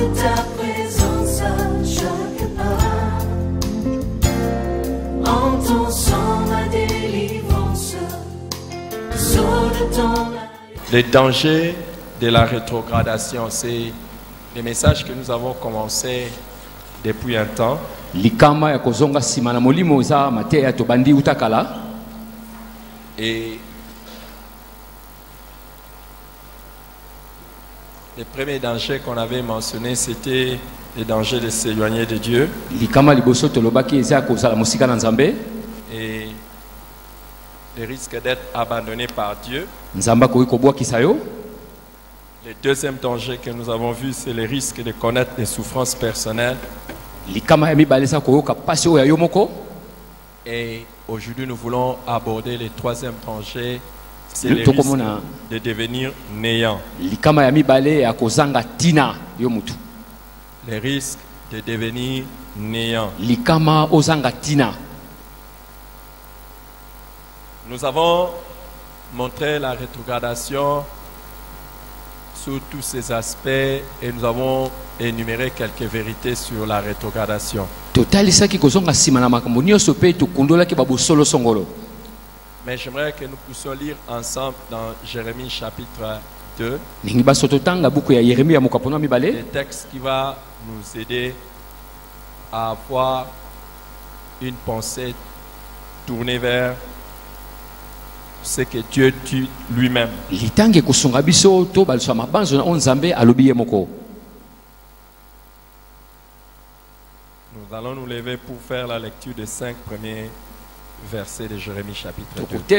de ta présence à chaque pas. En ton sang ma délivrance, sous de ton... Les dangers de la rétrogradation, c'est les messages que nous avons commencé depuis un temps. Likama ya kozonga sima na molimo za mateya to bandi utakala. Et les premiers dangers qu'on avait mentionnés, c'était les dangers de s'éloigner de Dieu. Likama liboso to lobaki eza kozala musika na Nzambe. Et le risque d'être abandonné par Dieu. Nzamba ko ikobwa kisayo. Le deuxième danger que nous avons vu, c'est le risque de connaître des souffrances personnelles. Likama ya mibale sa ko yoka pasi o ya yomoko. Et aujourd'hui, nous voulons aborder le troisième danger, c'est le risque de devenir néant. Likama ya mibale ya kozanga tina yomutu. Le risque de devenir néant. Likama ozanga tina. Nous avons montré la rétrogradation sous tous ses aspects et nous avons énuméré quelques vérités sur la rétrogradation. Mais j'aimerais que nous puissions lire ensemble dans Jérémie chapitre 2 des textes qui va nous aider à avoir une pensée tournée vers ce que Dieu dit lui-même. Nous allons nous lever pour faire la lecture des 5 premiers versets de Jérémie chapitre 2.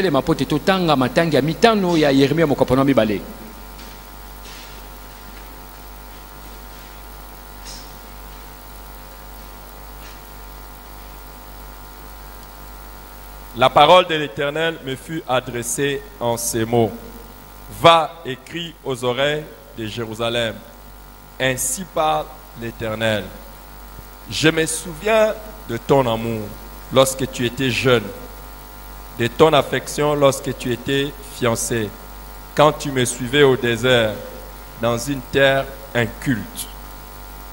La parole de l'Éternel me fut adressée en ces mots. Va, écris aux oreilles de Jérusalem. Ainsi parle l'Éternel. Je me souviens de ton amour lorsque tu étais jeune, de ton affection lorsque tu étais fiancé, quand tu me suivais au désert, dans une terre inculte.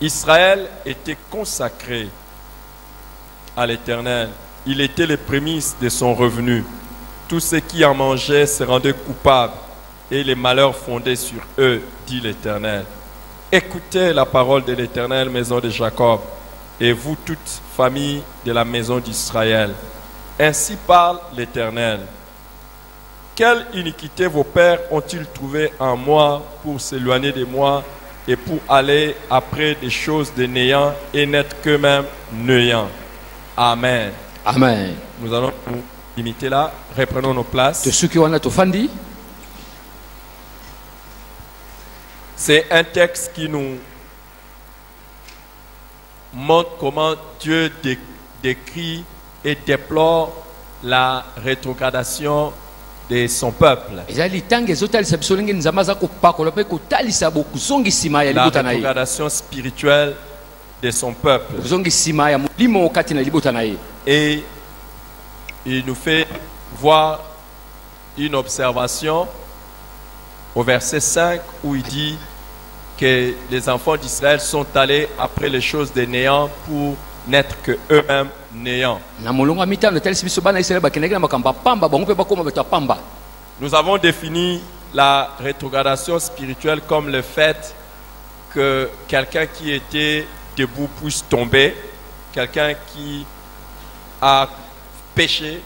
Israël était consacré à l'Éternel. Il était les prémices de son revenu. Tous ceux qui en mangeaient se rendaient coupables et les malheurs fondaient sur eux, dit l'Éternel. Écoutez la parole de l'Éternel, maison de Jacob, et vous toute famille de la maison d'Israël. Ainsi parle l'Éternel. Quelle iniquité vos pères ont-ils trouvé en moi pour s'éloigner de moi et pour aller après des choses de néant et n'être qu'eux-mêmes néants. Amen. Amen. Nous allons nous limiter là. Reprenons nos places. C'est un texte qui nous montre comment Dieu décrit et déplore la rétrogradation de son peuple. La rétrogradation spirituelle de son peuple. Et il nous fait voir une observation au verset 5 où il dit que les enfants d'Israël sont allés après les choses des néants pour n'être que eux-mêmes néants. Nous avons défini la rétrogradation spirituelle comme le fait que quelqu'un qui était debout puisse tomber, quelqu'un qui a péché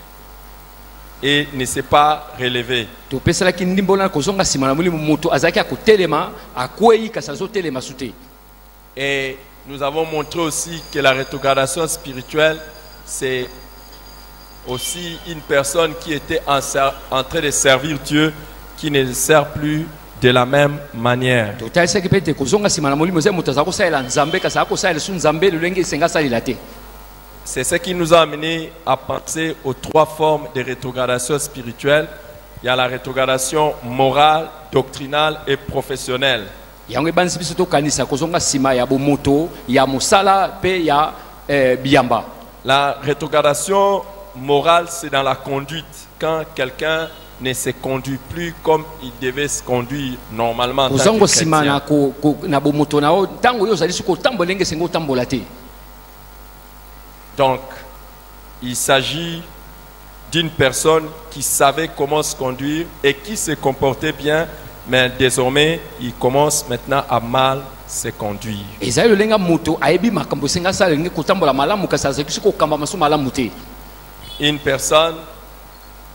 et ne s'est pas relevé. Et nous avons montré aussi que la rétrogradation spirituelle, c'est aussi une personne qui était en train de servir Dieu, qui ne le sert plus de la même manière. C'est ce qui nous a amené à penser aux 3 formes de rétrogradation spirituelle. Il y a la rétrogradation morale, doctrinale et professionnelle. La rétrogradation morale, c'est dans la conduite. Quand quelqu'un ne se conduit plus comme il devait se conduire normalement en tant kozongo que sima na chrétien. na bomoto na o tango yo zali siko tambola ndenge sengo tambola te. Donc, il s'agit d'une personne qui savait comment se conduire et qui se comportait bien, mais désormais, il commence maintenant à mal se conduire. Ezali lenga moto ayebi makambo senga sala ndenge kotambola malamu kasa siko kamba maso malamu te. Une personne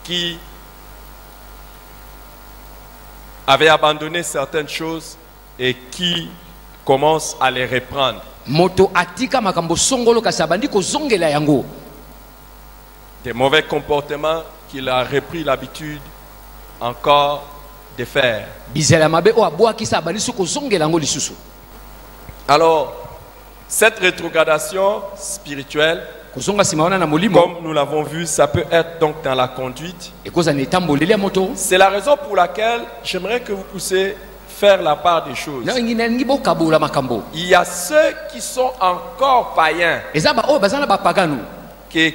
qui avait abandonné certaines choses et qui commence à les reprendre. Moto atika makambo songolo kasa bandi kozongela yango. Des mauvais comportements qu'il a repris l'habitude encore de faire. Bizela mabe o abwa kisa bandi siko zongela yango lisusu. Alors, cette rétrogradation spirituelle, Kozonga sima wana na molimo comme nous l'avons vu, ça peut être donc dans la conduite. ekoza ne tamboleli ya moto. C'est la raison pour laquelle j'aimerais que vous puissiez faire la part des choses. Na ngi bokabola makambo. Il y a ceux qui sont encore païens, Eza ba o bazana ba pagano. qui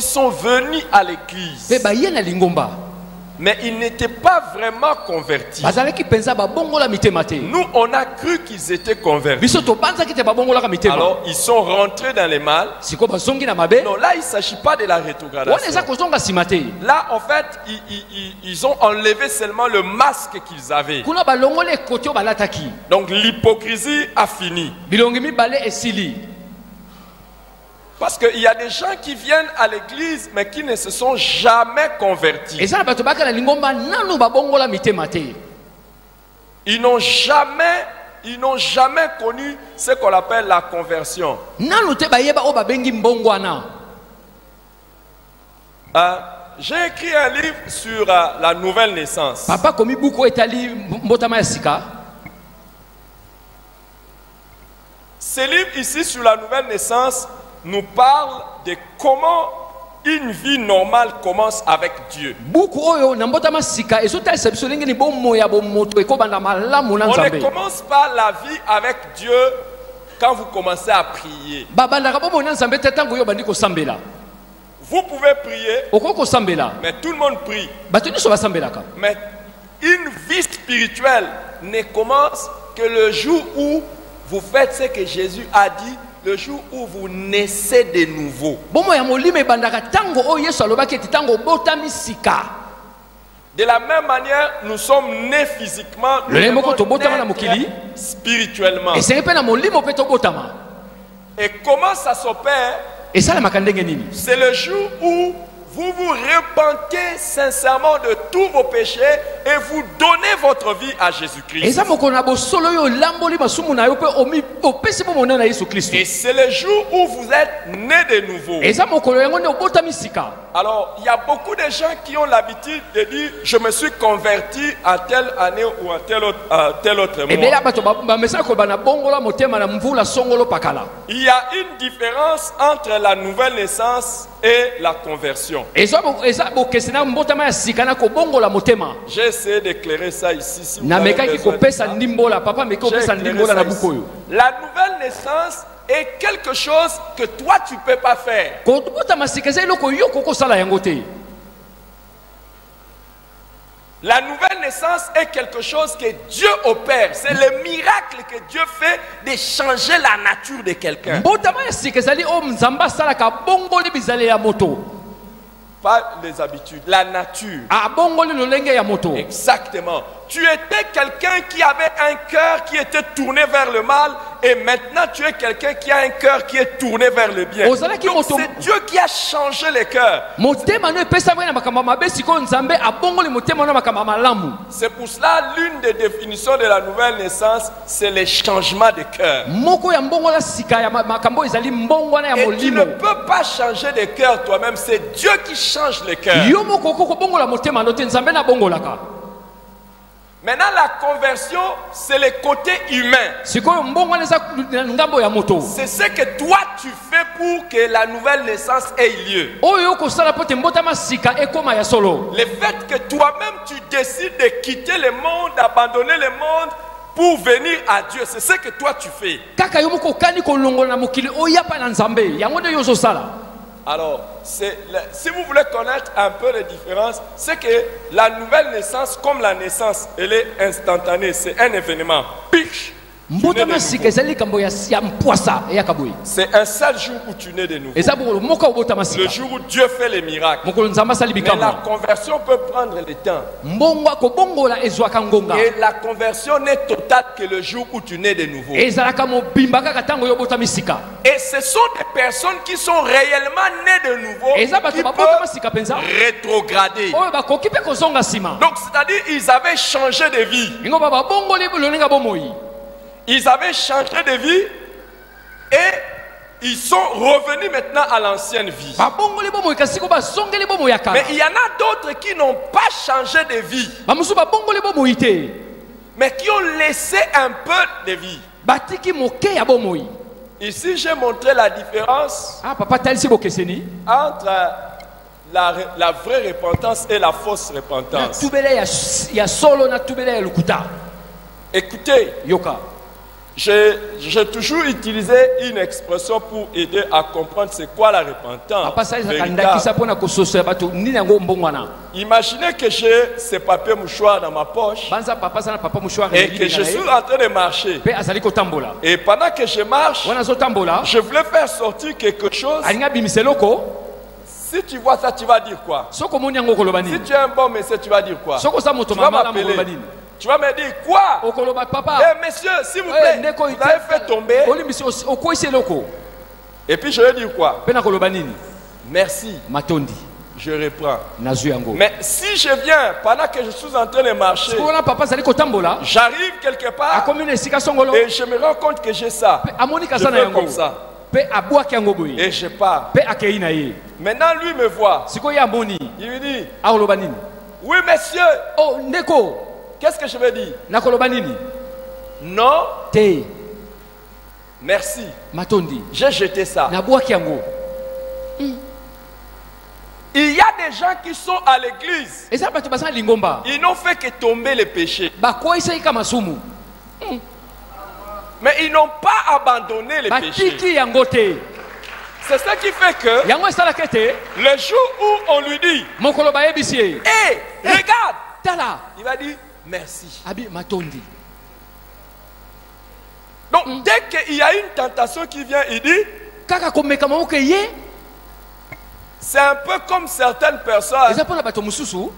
sont venus à l'église, Pe ba yena lingomba. mais ils n'étaient pas vraiment convertis. Bazala ki pensa ba bongola mitema te. Nous, on a cru qu'ils étaient convertis. Biso to banza ki te ba bongola ka mitema. Alors, ils sont rentrés dans les mal. Siko bazongi na mabe. Non, là, il ne s'agit pas de la Wana rétrogradation. eza kozonga sima te. Là, en fait, ils ont enlevé seulement le masque qu'ils avaient. Kuna ba longole kote o balataki. Donc, l'hypocrisie a fini. Bilongi mibale esili. Parce qu'il y a des gens qui viennent à l'église, mais qui ne se sont jamais convertis. Eza na bato baka na lingomba nanu ba bongola mitema te. Ils n'ont jamais connu ce qu'on appelle la conversion. Nanu te ba yeba o ba bengi mbongwana. J'ai écrit un livre sur la nouvelle naissance. Papa komi buku etali mbotama ya sika. Ce livre ici sur la nouvelle naissance nous parle de comment une vie normale commence avec Dieu. Buku oyo na mbotama sika ezota biso ndenge ni bomo ya bomoto ekobanda malamu na On ne nzambe. commence pas la vie avec Dieu quand vous commencez à prier. Babanda ka bomo na nzambe te tango yo bandi kosambela. Vous pouvez prier, Oko kosambela. mais tout le monde prie. Bato nyonso basambelaka. Mais une vie spirituelle ne commence que le jour où vous faites ce que Jésus a dit, le jour où vous naissez de nouveau. Bomo ya molimo ebandaka tango oyo Yesu alobaki eti tango botami sika. De la même manière, nous sommes nés physiquement, nous Le devons moko tobotama na naître mokili. spirituellement. Esenge mpe na molimo mpe tobotama. Et comment ça s'opère? Esalemaka ndenge nini? C'est le jour où vous vous repentez sincèrement de tous vos péchés et vous donnez votre vie à Jésus-Christ. Eza moko na bosolo yo lamboli masumu na yo pe opesi bomo na Yesu Kristo. Et c'est le jour où vous êtes nés de nouveau. Eza moko yango ne obotami sika. Alors, il y a beaucoup de gens qui ont l'habitude de dire « Je me suis converti à telle année ou à tel autre Ebela mois bato ba mesa ko bana bongola motema na mvula songolo pakala. ». Il y a une différence entre la nouvelle naissance et la conversion. Eza bokesena mbotama ya sika na ko bongola motema. J'ai essayé d'éclairer ça ici. Si vous Na avez meka ki besoin de kopesa ça. ndimbola papa meka J'ai kopesa éclairé ndimbola ça na ici. bukoyo. La nouvelle naissance est quelque chose que toi tu ne peux pas faire. Ko botama sika eza eloko yo koko sala yango te. La nouvelle naissance est quelque chose que Dieu opère. C'est le miracle que Dieu fait de changer la nature de quelqu'un. Mbotama ya sika ezali o nzamba sala ka bongoli bizale ya moto. Pas les habitudes, la nature. A bongoli lolenge ya moto. Exactement. Tu étais quelqu'un qui avait un cœur qui était tourné vers le mal et maintenant tu es quelqu'un qui a un cœur qui est tourné vers le bien. Donc c'est Dieu qui a changé les cœurs. Motema no epesa bana makamba mabe siko nzambe abongoli motema no makamba malamu. C'est pour cela l'une des définitions de la nouvelle naissance, c'est le changement de cœur. Moko ya mbongola sika ya makambo ezali mbongwana ya Et tu molimo. ne peux pas changer de cœur toi-même, c'est Dieu qui change les cœurs. Yo moko ko bongola motema no te nzambe na bongolaka. Maintenant, la conversion, c'est le côté humain. C'est ce que toi tu fais pour que la nouvelle naissance ait lieu. Le fait que toi-même tu décides de quitter le monde, d'abandonner le monde pour venir à Dieu, c'est ce que toi tu fais. Alors, si vous voulez connaître un peu les différences, c'est que la nouvelle naissance, comme la naissance, elle est instantanée. C'est un événement. Piche! mbotama sika ezali kambo ya mpwasa eyaka boye. C'est un seul jour où tu nais de nouveau. eza bokolo moko obotama Le sika jour où Dieu fait les miracles. mokolo nzambe asali Mais bikamwa la conversion peut prendre le temps. mbongo akobongola ezwaka ngonga Et la conversion n'est totale que le jour où tu nais de nouveau. ezalaka mobimba kaka ntango yo obotami sika. Et ce sont des personnes qui sont réellement nées de nouveau eza bato qui babotama peuvent sika mpenza rétrograder. oyo bakoki mpe kozonga nsima. Donc, c'est-à-dire ils avaient changé de vie. ingo bababongoli lolinga bomoi. Ils avaient changé de vie et ils sont revenus maintenant à l'ancienne vie. babongoli bomoi kasi ko bazongeli bomoi ya kala. Mais il y en a d'autres qui n'ont pas changé de vie, bamosusu babongoli bomoi te mais qui ont laissé un peu de vie. batiki moke ya bomoi. Ici, j'ai montré la différence ah papa talisi bokeseni entre la vraie repentance et la fausse na repentance. tubele ya solo na tubele ya lukuta. Écoutez, yoka j'ai toujours utilisé une expression pour aider à comprendre c'est quoi la repentance papa sa ezaka véritable. ndakisa mpona kososo ya bato nini yango mbongwana. Imaginez que j'ai ce papier mouchoir dans ma poche banza papa sana papa mouchoir et que je suis en train de marcher. pe azali kotambola Et pendant que je marche, wana azotambola je voulais faire sortir quelque chose. alingi abimisa eloko. Si tu vois ça, tu vas dire quoi? soki omoni yango okoloba Si nini. tu es un bon monsieur, tu vas dire quoi? soki oza moto Tu vas mamalamu okoloba m'appeler. nini. Tu vas me dire quoi? okoloba papa Eh monsieur, s'il vous plaît, ndeko vous avez fait tomber. olimbisi okwisi eloko Et puis je vais dire quoi? mpe nakoloba nini. Merci, matondi je reprends. nazwi yango. Mais si je viens pendant que je suis en train de marcher, soki wana papa azali kotambola j'arrive quelque part akomi na esika songolo et je me rends compte que j'ai ça. mpe amoni Je kasa na fais yango comme ça mpe abwaki yango boye et je pars. mpe akei na ye. Maintenant lui me voit. sikoyo ye amoni Il me dit, akoloba nini. oui monsieur, o ndeko qu'est-ce que je vais dire? nakoloba nini Non, te merci. matondi J'ai jeté ça. nabwaki yango. Il y a des gens qui sont à l'église. eza bato baza na lingomba Ils n'ont fait que tomber les péchés. bakweyisaki ka masumu Mais ils n'ont pas abandonné les péchés. batiki yango te. C'est ça qui fait que yango esalaka ete le jour où on lui dit, mokolo bayebisi ye hé, regarde, tala il va dire merci. abi matondi. Donc dès qu'il y a une tentation qui vient, il dit, kaka komeka maboko ye c'est un peu comme certaines personnes, eza mpona bato mosusu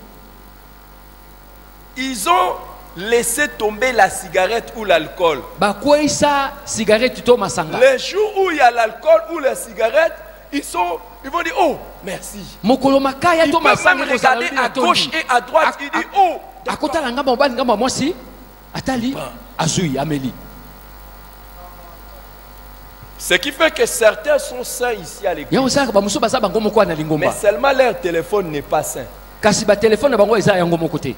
ils ont laissé tomber la cigarette ou l'alcool. bakweyisa cigarette to masanga. Les jours où il y a l'alcool ou la cigarette, ils vont dire, oh, merci. mokolo makaya Ils to peuvent masanga même regarder à gauche et à droite. Il dit, oh, akotala ngamba mobali ngamba mwasi atali azwi ameli. ce qui fait que certains sont saints ici à l'église. yango esalaka bamosusu baza bango moko na Mais lingomba seulement leur téléphone n'est pas sain. kasi batelefone na bango eza yango moko te.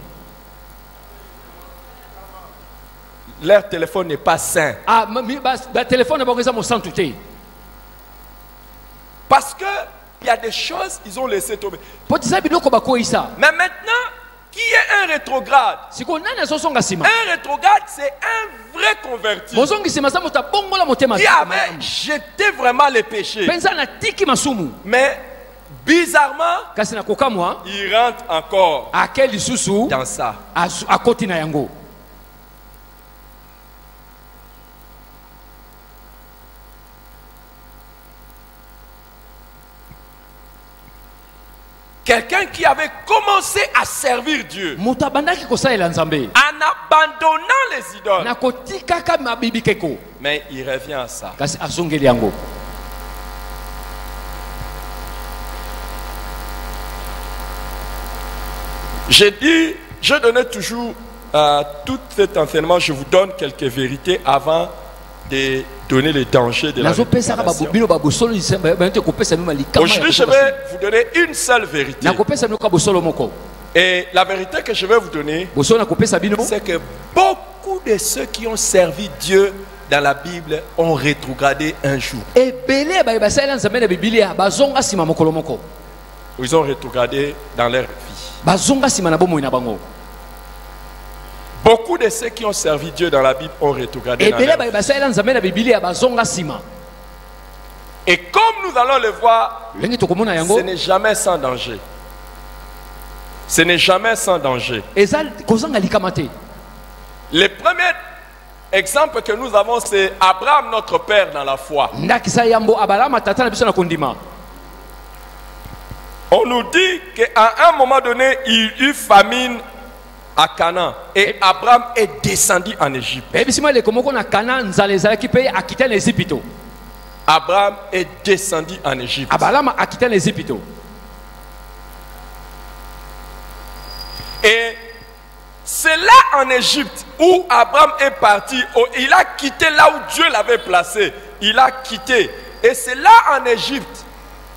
Leur téléphone n'est pas sain. batelefone na bango eza mosantu te. Parce que il y a des choses ils ont laissé tomber. po tiza biloko bakweyisa Mais maintenant, qui est un rétrograde? sikoyo nani azosonga nsima. Un rétrograde, c'est un vrai converti mozongi nsima za moto abongola motema qui avait jeté vraiment les péchés. mpenza natiki masumu Mais bizarrement, kasi na kokamwa il rentre encore ake lisusu dans ça. akoti na yango. Quelqu'un qui avait commencé à servir Dieu moto abandaki kosalela nzambe en abandonnant les idoles. na kotikaka mabibikeko Mais il revient à ça. kasi azongeli yango. Je donnais toujours tout cet enseignement, je vous donne quelques vérités avant de donner les dangers de la nazopesaka rétrogradation. bino babosolo bayete kopesa mima likama. Aujourd'hui, je vais vous donner une seule vérité. nakopesa bino ka bosolo moko. Et la vérité que je vais vous donner, bosolo nakopesa bino c'est que beaucoup de ceux qui ont servi Dieu dans la Bible ont rétrogradé un jour. ebele baye basalela nzambe na bibilia bazonga nsima mokolo moko. Ils ont rétrogradé dans leur vie. bazonga nsima na bomoi na bango. Beaucoup de ceux qui ont servi Dieu dans la Bible ont rétrogradé dans ebele leur baye vie. basalela nzambe na bibilia bazonga nsima. Et comme nous allons le voir, Lenge tokomona yango. ce n'est jamais sans danger. Ce n'est jamais sans danger. Eza kozanga likamate. Le premier exemple que nous avons, c'est Abraham, notre père dans la foi. Ndakisa yambo abalama tata na biso na kondima. On nous dit qu'à un moment donné, il y eut famine à Canaan. Et Abraham est descendu en Égypte. Ebisima le komoko na Kana nzala ezalaki pe akita na Ezipito. Abraham est descendu en Égypte. Abalama akita na Ezipito. Et c'est là en Égypte où Abraham est parti. Il a quitté là où Dieu l'avait placé. Il a quitté. Et c'est là en Égypte,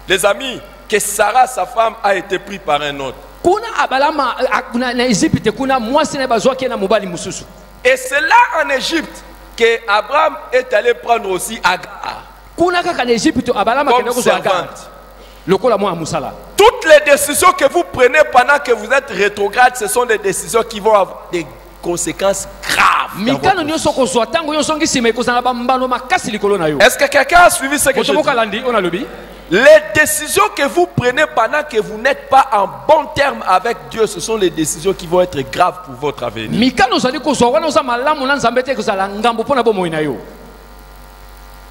les amis, que Sarah, sa femme, a été prise par un autre. Kuna abalama na Ezipito kuna mwasi na bazwaki na mobali mususu. Et c'est là en Égypte que Abraham est allé prendre aussi Agar Kuna kaka na Ezipito abalama comme kende kozwa Agar. servante. Lokola mwa musala. Toutes les décisions que vous prenez pendant que vous êtes rétrograde, ce sont des décisions qui vont avoir des conséquences graves. dans votre Mikano vie. nyonso kozwa tango nyonso ngisime kozana bambano makasi likolo na yo. Est-ce que quelqu'un a suivi ce que je dis? Otomoka landi ona lobi. Les décisions que vous prenez pendant que vous n'êtes pas en bon terme avec Dieu, ce sont les décisions qui vont être graves pour votre avenir. Mikano zali kozwa wana oza malamu na nzambe te kozala ngambo pona bomoi na yo.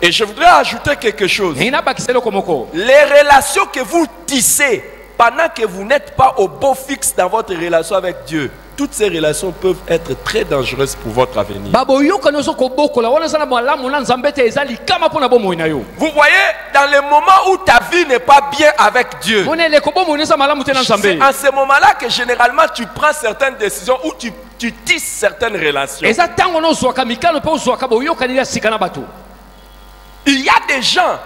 Et je voudrais ajouter quelque chose. Ina bakiselo komoko. Les relations que vous tissez pendant que vous n'êtes pas au beau fixe dans votre relation avec Dieu, toutes ces relations peuvent être très dangereuses pour votre avenir. Babo yoka nyonso kobokola wana zala malamu na nzambe te ezali kama pona bomoi na yo. Vous voyez, dans le moment où ta vie n'est pas bien avec Dieu, Monele ko bomoi nesa malamu te na c'est nzambe. en ce moment-là que généralement tu prends certaines décisions ou tu tisses certaines relations. Eza tango no zwaka mikano pe zwaka bo yoka ni sika na bato. Il y a des gens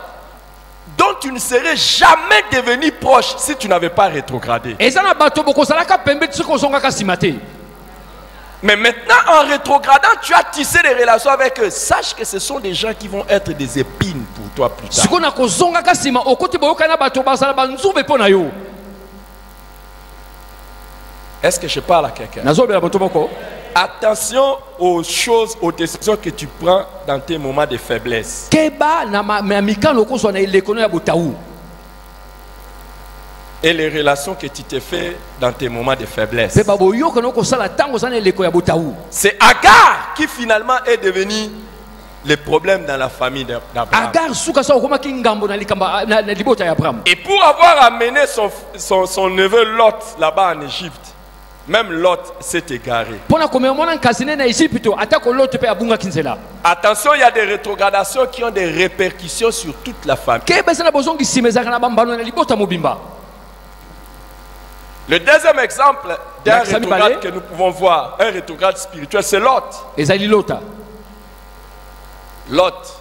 dont tu ne serais jamais devenu proche si tu n'avais pas rétrogradé. Eza na bato bokozala ka pembe tsiko zonga ka simate. Mais maintenant, en rétrogradant, tu as tissé des relations avec eux. Sache que ce sont des gens qui vont être des épines pour toi plus tard. Siko na kozonga ka sima okoti bo yoka na bato bazala banzube pona yo. Est-ce que je parle à quelqu'un? Nazobela bato moko. Attention aux choses, aux décisions que tu prends dans tes moments de faiblesse. Keba na mikano kozwa na elekono ya botaou. Et les relations que tu te fais dans tes moments de faiblesse. Pe babo yoka no kosala tango zana eleko ya botaou. C'est Agar qui finalement est devenu le problème dans la famille d'Abraham. Agar suka sa okoma kingambo na likamba na libota ya Abraham. Et pour avoir amené son neveu Lot là-bas en Égypte, même Lot s'est égaré. Pona komemona nkazine na Egypte atako Lot pe abunga kinzela. Attention, il y a des rétrogradations qui ont des répercussions sur toute la famille. Keba sana bozongi simezaka na bambano na libota mobimba. Le deuxième exemple d'un Maxime rétrograde Ballet. que nous pouvons voir, un rétrograde spirituel, c'est Lot. Ezali Lota. Lot,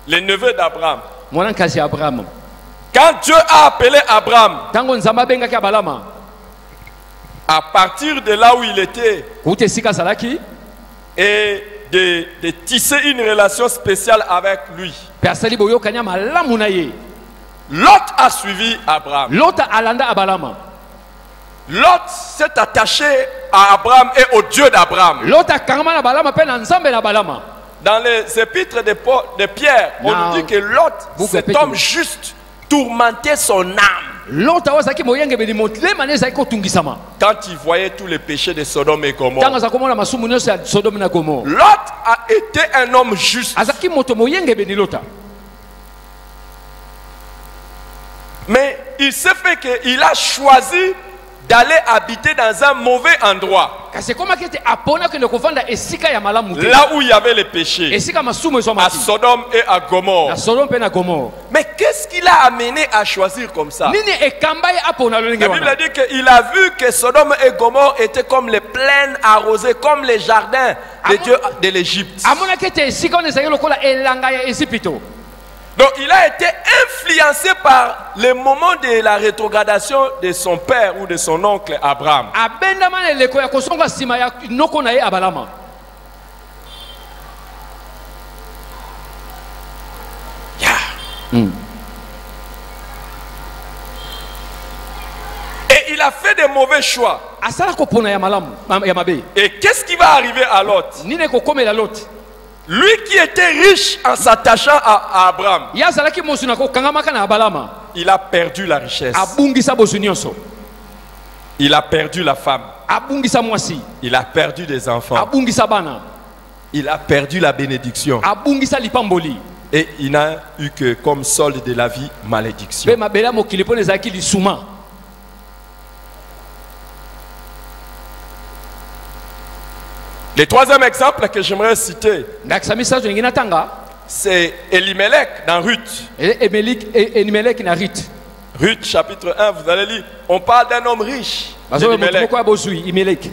le neveu d'Abraham. Mwana nkazi ya Abraham. Quand Dieu a appelé Abraham, Tango nzamba bengaki abalama. à partir de là où il était, Kute sika salaki. et de tisser une relation spéciale avec lui, Pe asali boyoka nya malamu na ye. Lot a suivi Abraham. Lota alanda abalama. Lot s'est attaché à Abraham et au Dieu d'Abraham. Lota kangama na balama pe na nzambe na balama. Dans les épîtres de Pierre, on Non. nous dit que Lot, Boucle cet épître. homme juste, tourmentait son âme Lota wazaki moyenge beli motle mane zaki kotungisama. quand il voyait tous les péchés de Sodome et Tango Gomorrhe. za komona masumu nyonso ya Sodome na Gomorrhe. Lot a été un homme juste, Azaki moto moyenge beli Lota. mais il s'est fait qu'il a choisi d'aller habiter dans un mauvais endroit, Kasi koma kete apona kende kovanda esika ya malamu te. là où il y avait les péchés, Esika masumu ezo à mati. Sodome et à Na Gomorrhe. Sodome pe na Gomorre. Mais qu'est-ce qui l'a amené à choisir comme ça? Nini ekamba ye apona lolenge La Bible wana. dit qu'il a vu que Sodome et Gomorre étaient comme les plaines arrosées, comme les jardins de Dieu de l'Égypte. Amona kete esika wana ezali lokola elanga ya Ezipito. Donc il a été influencé par le moment de la rétrogradation de son père ou de son oncle Abraham. Abendama na eleko ya kosonga sima ya noko na ye abalama. Et il a fait des mauvais choix. Asala kopona ya malamu ya mabe. Et qu'est-ce qui va arriver à Lot? Nini kokomela Lot. Lui qui était riche en s'attachant à Abraham, ye azalaki mosu na kokangamaka na abalama il a perdu la richesse. abungisa bosu nyonso, Il a perdu la femme. abungisa mwasi, Il a perdu des enfants. abungisa bana, Il a perdu la bénédiction. abungisa lipamboli, Et il n'a eu que comme solde de la vie malédiction. mpe mabele ya mokili mpo na ezalaki lisuma. Le troisième exemple que j'aimerais citer, ndakisa misato ningi natanga c'est Elimelech dans Ruth. Elimeleki na Rite Ruth chapitre 1, vous allez lire. On parle d'un homme riche, bazobe moto Elimelech, moko ya bozwi Imeleki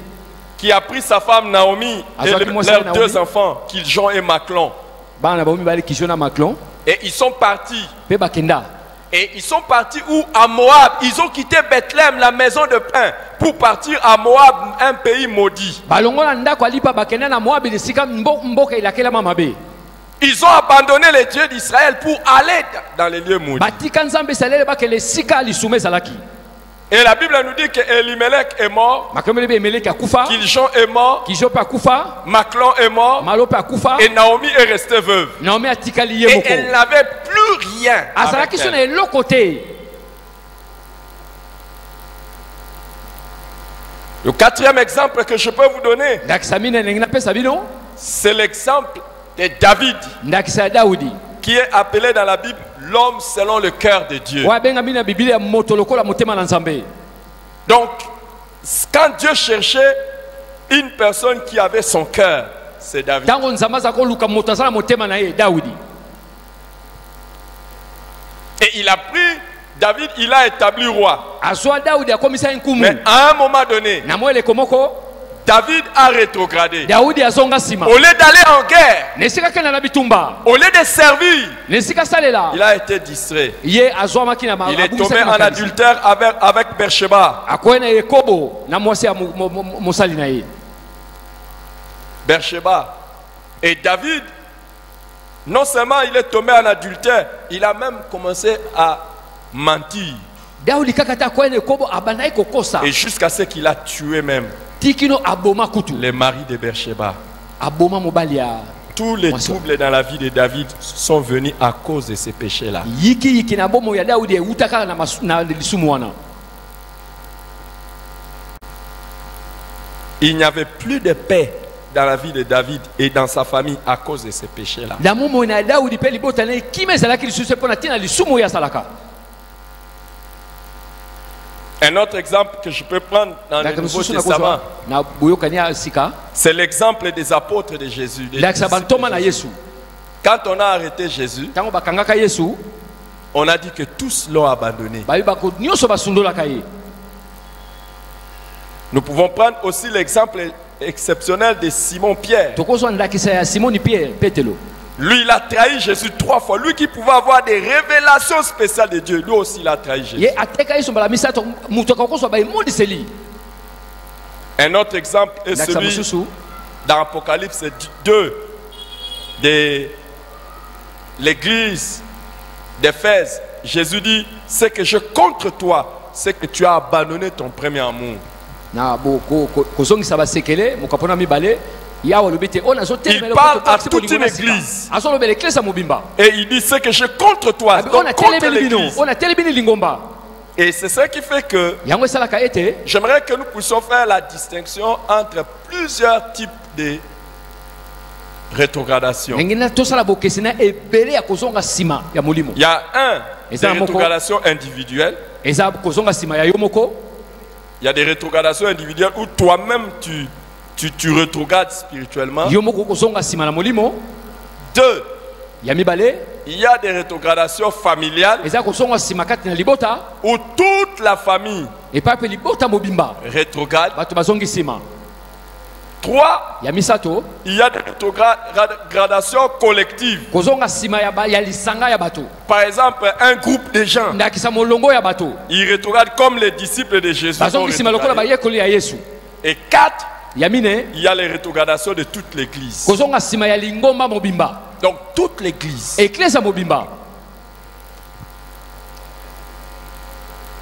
qui a pris sa femme Naomi et leurs Naomi. 2 enfants, Kiljon et Maclon. bana na bango mibale Kisho na Maclon Et ils sont partis. mpe bakenda Et ils sont partis où? À Moab. Ils ont quitté Bethléem, la maison de pain, pour partir à Moab, un pays maudit. balongola ndako alipa bakenda na Moabi esika mboka elakelama mabe. Ils ont abandonné les dieux d'Israël pour aller dans les lieux maudits. batika nzambe esaleli bakele esika lisumu ezalaki. Et la Bible nous dit que Elimelech est mort, makambo ebe Emeleki akufa, Kiljon est mort, Kisho mpe akufa, Maclon est mort, Malo mpe akufa, et Naomi est restée veuve. Naomi atikali ye Et moko elle n'avait plus rien. avec azalaki so na elle. eloko te. Le quatrième exemple que je peux vous donner, ndakisa mine ndenge napesa bino c'est l'exemple de David, ndakisa ya Daudi qui est appelé dans la Bible l'homme selon le cœur de Dieu. oyo abengami na biblia ya moto lokola motema na nzambe. Donc, quand Dieu cherchait une personne qui avait son cœur, c'est David. ntango nzambe aza koluka moto aza na motema na ye Daudi. Et il a pris David, il a établi roi. azwa Daudi akomisa nkumu Mais à un moment donné, na mo eleko moko David a rétrogradé. Daudi azonga nsima Au lieu d'aller en guerre, na esika kenda na bitumba au lieu de servir, na esika salela il a été distrait. ye azwamaki na Il est abungisaki tombé en makanisi. adultère avec Bersheba. akoye na ekobo na mwasi ya mosali na ye. Bersheba. Et David, non seulement il est tombé en adultère, il a même commencé à mentir. Daudi kaka te akoye na ekobo abandaki kokosa Et jusqu'à ce qu'il a tué même tikino aboma kutu les maris de Bersheba. aboma mobali ya Tous les Moi, ça. troubles dans la vie de David sont venus à cause de ces péchés-là. yiki na bomo ya Daudi euta kaka na lisumu wana. Il n'y avait plus de paix dans la vie de David et dans sa famille à cause de ces péchés-là. na momo na Daudi mpe libota na ye kima ezalaki lisusu mpo na ntina lisumu oyo asalaka. Un autre exemple que je peux prendre dans le ndakisa Nouveau mosusu na Testament, kozwa na boyokani ya sika c'est l'exemple des apôtres de Jésus. des ndakisa disciples bantoma de na Jésus. Yesu Quand on a arrêté Jésus, ntango bakangaka Yesu on a dit que tous l'ont abandonné. bayebaka nyonso basundolaka ye. Nous pouvons prendre aussi l'exemple exceptionnel de Simon-Pierre. tokozwa ndakisa ya Simoni Pierre Petelo. Lui, il a trahi Jésus 3 fois. Lui qui pouvait avoir des révélations spéciales de Dieu, lui aussi, il a trahi Jésus. ye ateka Yesu mbala misato moto akokozwa bayemondiseli. Un autre exemple est ndakisa celui mosusu dans Apocalypse 2 de l'église d'Éphèse. Jésus dit, c'est que je contre toi, c'est que tu as abandonné ton premier amour. na kozongisa basekele mokapona mibale yawa alobi te oyo Il parle à toute une église. azolobela eklesa mobimba Et il dit, c'est que je contre toi, oyo donc contre natelemeli bino l'église. oyo natelemeli lingomba. Et c'est ça qui fait que yango esalaka ete j'aimerais que nous puissions faire la distinction entre plusieurs types de rétrogradation. ndenge na tosala bokesi na ebele ya kozonga nsima ya molimo. Il y a Et des ça, moko. rétrogradations individuelles. eza kozonga nsima ya yo moko. Il y a des rétrogradations individuelles où toi-même tu rétrogrades spirituellement. yo moko kozonga nsima na molimo. 2. Ya mibale Il y a des rétrogradations familiales eza kozonga nsima kati na libota où toute la famille epai mpe libota mobimba rétrograde. bato bazongi nsima. 3. Ya misato Il y a des rétrogradations collectives. kozonga nsima ya lisanga ya bato Par exemple, un groupe de gens, ndakisa molongo ya bato ils rétrogradent comme les disciples de Jésus. ont bazongi nsima lokola rétrogradé. bayekoli ya Yesu. Et 4. Ya mine Il y a les rétrogradations de toute l'église. kozonga nsima ya lingomba mobimba Donc toute l'église. eklesa mobimba.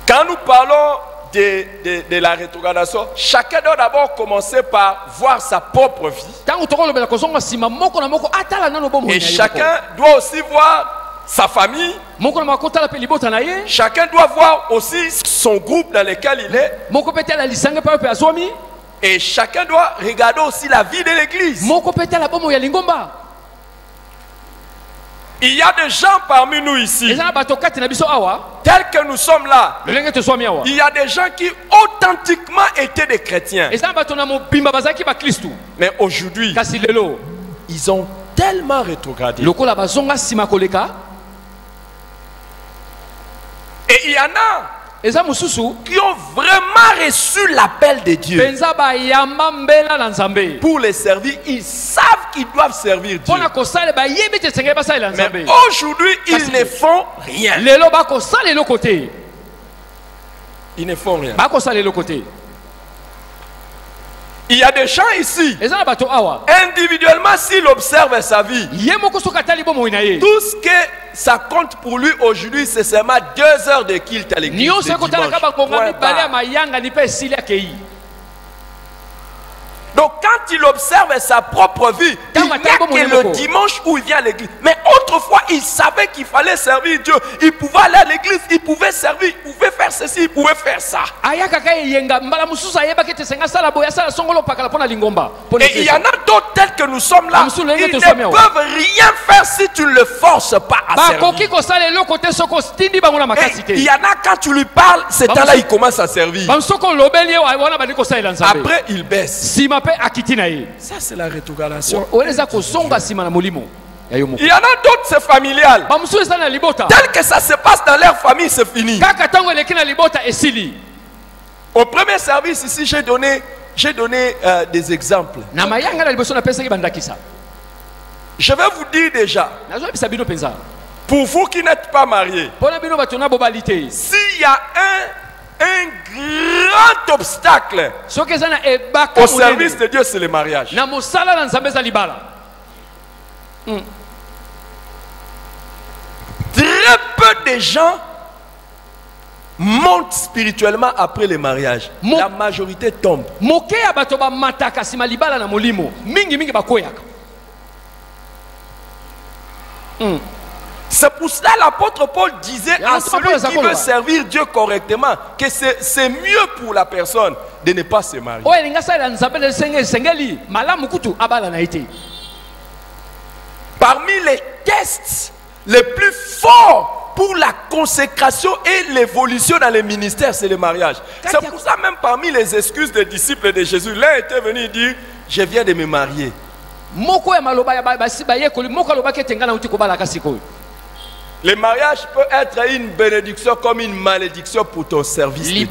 Quand nous parlons de la rétrogradation, chacun doit d'abord commencer par voir sa propre vie. Et chacun doit aussi voir sa famille. Chacun doit voir aussi son groupe dans lequel il est. Et chacun doit regarder aussi la vie de l'église. Il y a des gens parmi nous ici, tels que nous sommes là. Il y a des gens qui authentiquement étaient des chrétiens. Mais aujourd'hui, ils ont tellement rétrogradé. Et il y en a qui ont vraiment reçu l'appel de Dieu pour les servir. Ils savent qu'ils doivent servir Dieu. Mais aujourd'hui, ils ne font rien. Ils ne font rien. Il y a des gens ici, individuellement, s'il observe sa vie, tout ce que ça compte pour lui aujourd'hui, c'est seulement 2 heures de culte à l'église. Donc quand il observe sa propre vie, il n'y a que le dimanche où il vient à l'église. Mais autrefois, il savait qu'il fallait servir Dieu. Il pouvait aller à l'église, il pouvait servir, il pouvait faire ceci, il pouvait faire ça. Et il y en a d'autres tels que nous sommes là. Ils ne peuvent rien faire si tu ne le forces pas à servir. Et il y en a quand tu lui parles, c'est temps-là il commence à servir. Après il baisse. Ça c'est la rétrogradation. Il y en a d'autres, c'est familial. Tel que ça se passe dans leur famille, c'est fini. Au premier service ici, j'ai donné des exemples. Je vais vous dire déjà, pour vous qui n'êtes pas mariés, s'il y a un grand obstacle au service de Dieu, c'est le mariage. Très peu de gens montent spirituellement après le mariage. La majorité tombe. C'est pour cela l'apôtre Paul disait à celui qui veut servir Dieu correctement que c'est mieux pour la personne de ne pas se marier. Parmi les tests les plus forts pour la consécration et l'évolution dans les ministères, c'est le mariage. C'est pour ça même parmi les excuses des disciples de Jésus, l'un était venu dire, je viens de me marier. Le mariage peut être une bénédiction comme une malédiction pour ton service de Dieu.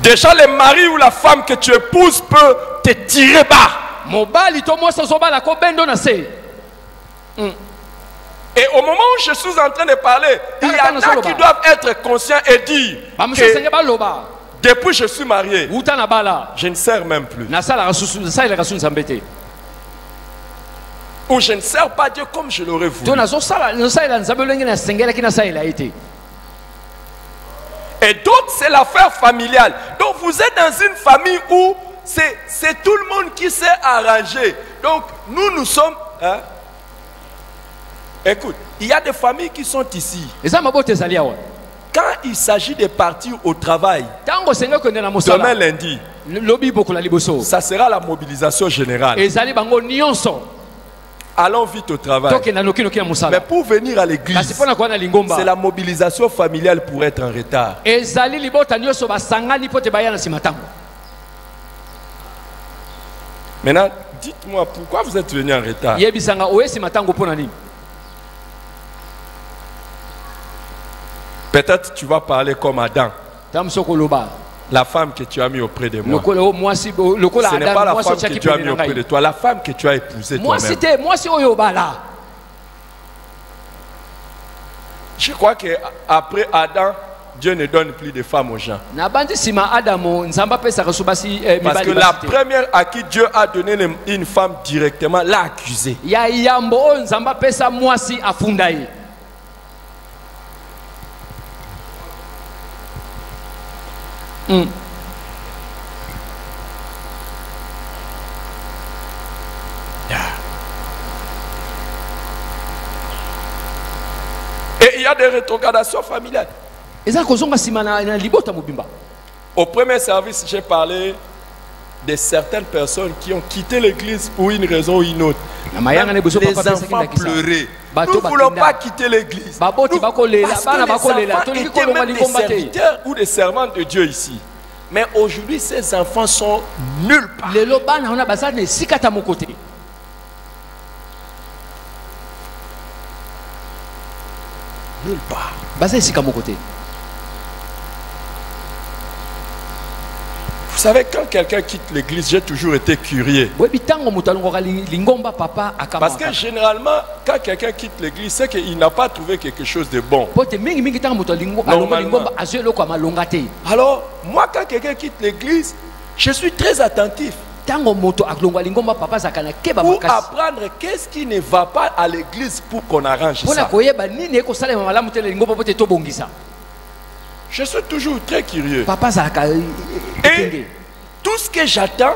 Déjà le mari ou la femme que tu épouses peut te tirer bas. Et au moment où je suis en train de parler, il y en a qui doivent être conscients et dire que depuis que je suis marié, je ne sers même plus. Ou je ne sers pas Dieu comme je l'aurais voulu. Et d'autres, c'est l'affaire familiale. Donc vous êtes dans une famille où c'est tout le monde qui s'est arrangé. Donc nous sommes... Hein? Écoute, il y a des familles qui sont ici. Quand il s'agit de partir au travail, demain lundi, ça sera la mobilisation générale. Allons vite au travail. Mais pour venir à l'église, c'est la mobilisation familiale pour être en retard. Maintenant, dites-moi pourquoi vous êtes venu en retard. Peut-être tu vas parler comme Adam. La femme que tu as mis auprès de moi. Ce n'est pas la femme que tu as mis auprès de toi, la femme que tu as épousée toi-même. Je crois qu'après Adam, Dieu ne donne plus de femmes aux gens. Nabandi sima Adamo nzamba pesa kasubasi Parce que la première à qui Dieu a donné une femme directement l'a accusée. ya yambo nzamba pesa mwasi afundai. Et il y a des rétrogradations familiales. Eza kozonga sima na libota mobimba. Au premier service, j'ai parlé de certaines personnes qui ont quitté l'église pour une raison ou une autre. Même les enfants pleuraient. Nous ne voulons pas quitter l'église. Parce que les enfants étaient même des serviteurs ou des servants de Dieu ici. Mais aujourd'hui, ces enfants sont nulle part. Nulle part. Vous savez, quand quelqu'un quitte l'église, j'ai toujours été curieux. Parce que généralement, quand quelqu'un quitte l'église, c'est qu'il n'a pas trouvé quelque chose de bon. Alors, moi, quand quelqu'un quitte l'église, je suis très attentif pour apprendre qu'est-ce qui ne va pas à l'église pour qu'on arrange ça. Je suis toujours très curieux. Et tout ce que j'attends,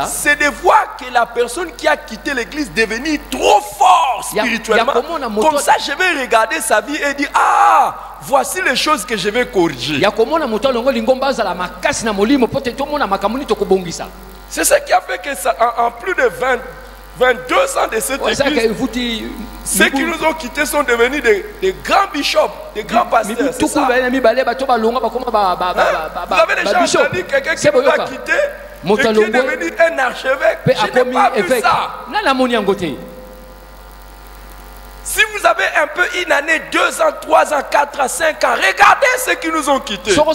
c'est de voir que la personne qui a quitté l'église devenue trop fort spirituellement. Comme ça, je vais regarder sa vie et dire, ah, voici les choses que je vais corriger. C'est ce qui a fait que ça, en plus de 22 ans de cette église, ceux qui nous ont quittés sont devenus des grands bishops, des grands pasteurs. C'est ça. Vous avez déjà entendu quelqu'un qui nous a quittés et qui est devenu un archevêque? Je n'ai pas vu ça. Si vous avez un peu une année, 2 ans, 3 ans, 4 ans, 5 ans, regardez ceux qui nous ont quittés. Ils ont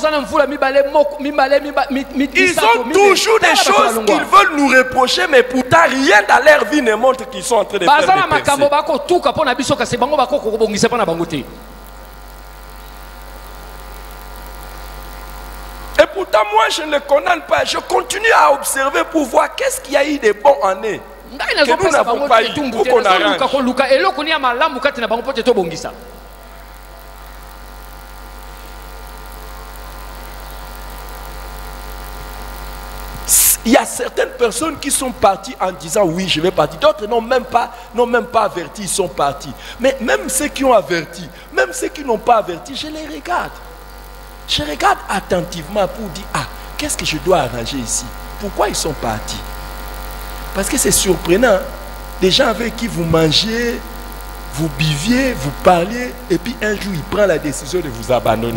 toujours des choses qu'ils veulent nous reprocher, mais pourtant rien dans leur vie ne montre qu'ils sont en train de faire des percées. Et pourtant, moi, je ne les condamne pas. Je continue à observer pour voir qu'est-ce qu'il y a eu de bon en eux. Que nous n'avons pas eu pour qu'on arrange. Il y a certaines personnes qui sont parties en disant oui, je vais partir. D'autres n'ont même pas averti, ils sont partis. Mais même ceux qui ont averti, même ceux qui n'ont pas averti, je les regarde. Je regarde attentivement pour dire, ah, qu'est-ce que je dois arranger ici? Pourquoi ils sont partis? Parce que c'est surprenant. Des gens avec qui vous mangez, vous buviez, vous parliez, et puis un jour il prend la décision de vous abandonner.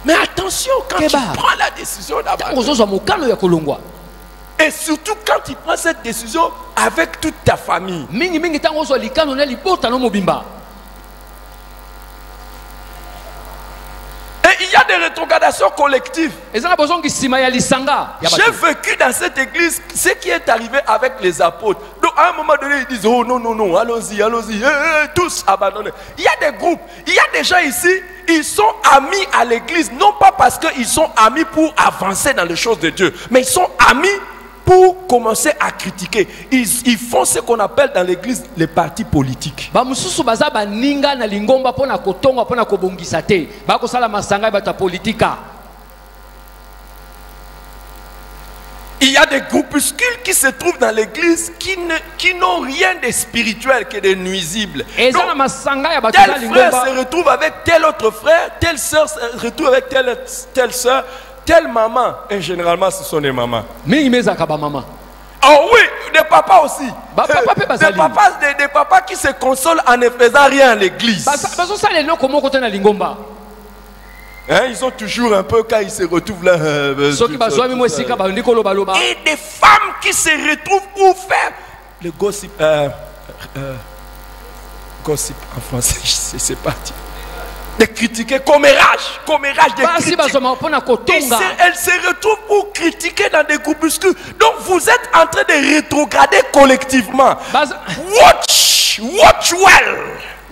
Mais attention quand tu prends la décision d'abandonner. Et surtout quand tu prends cette décision avec toute ta famille. Et il y a des rétrogradations collectives. J'ai vécu dans cette église ce qui est arrivé avec les apôtres. Donc à un moment donné, ils disent, oh non, non, non, allons-y, allons-y, tous abandonnés. Il y a des groupes, il y a des gens ici, ils sont amis à l'église, non pas parce qu'ils sont amis pour avancer dans les choses de Dieu, mais ils sont amis pour commencer à critiquer. Ils font ce qu'on appelle dans l'église les partis politiques. Il y a des groupuscules qui se trouvent dans l'église qui n'ont rien de spirituel que de nuisible. Donc, tel frère se retrouve avec tel autre frère, telle soeur se retrouve avec telle soeur, telle maman. Et généralement, ce sont des mamans. Oh oui, des papas aussi. Des papas qui se consolent en ne faisant rien à l'église. Hein, ils ont toujours un peu quand ils se retrouvent là. Et des femmes qui se retrouvent pour faire le gossip. Gossip en français, c'est parti. de critiquer, commérage de basi critiquer. bazoma mpona kotonga Elle se retrouve pour critiquer dans des groupuscules. Donc vous êtes en train de rétrograder collectivement. Watch well.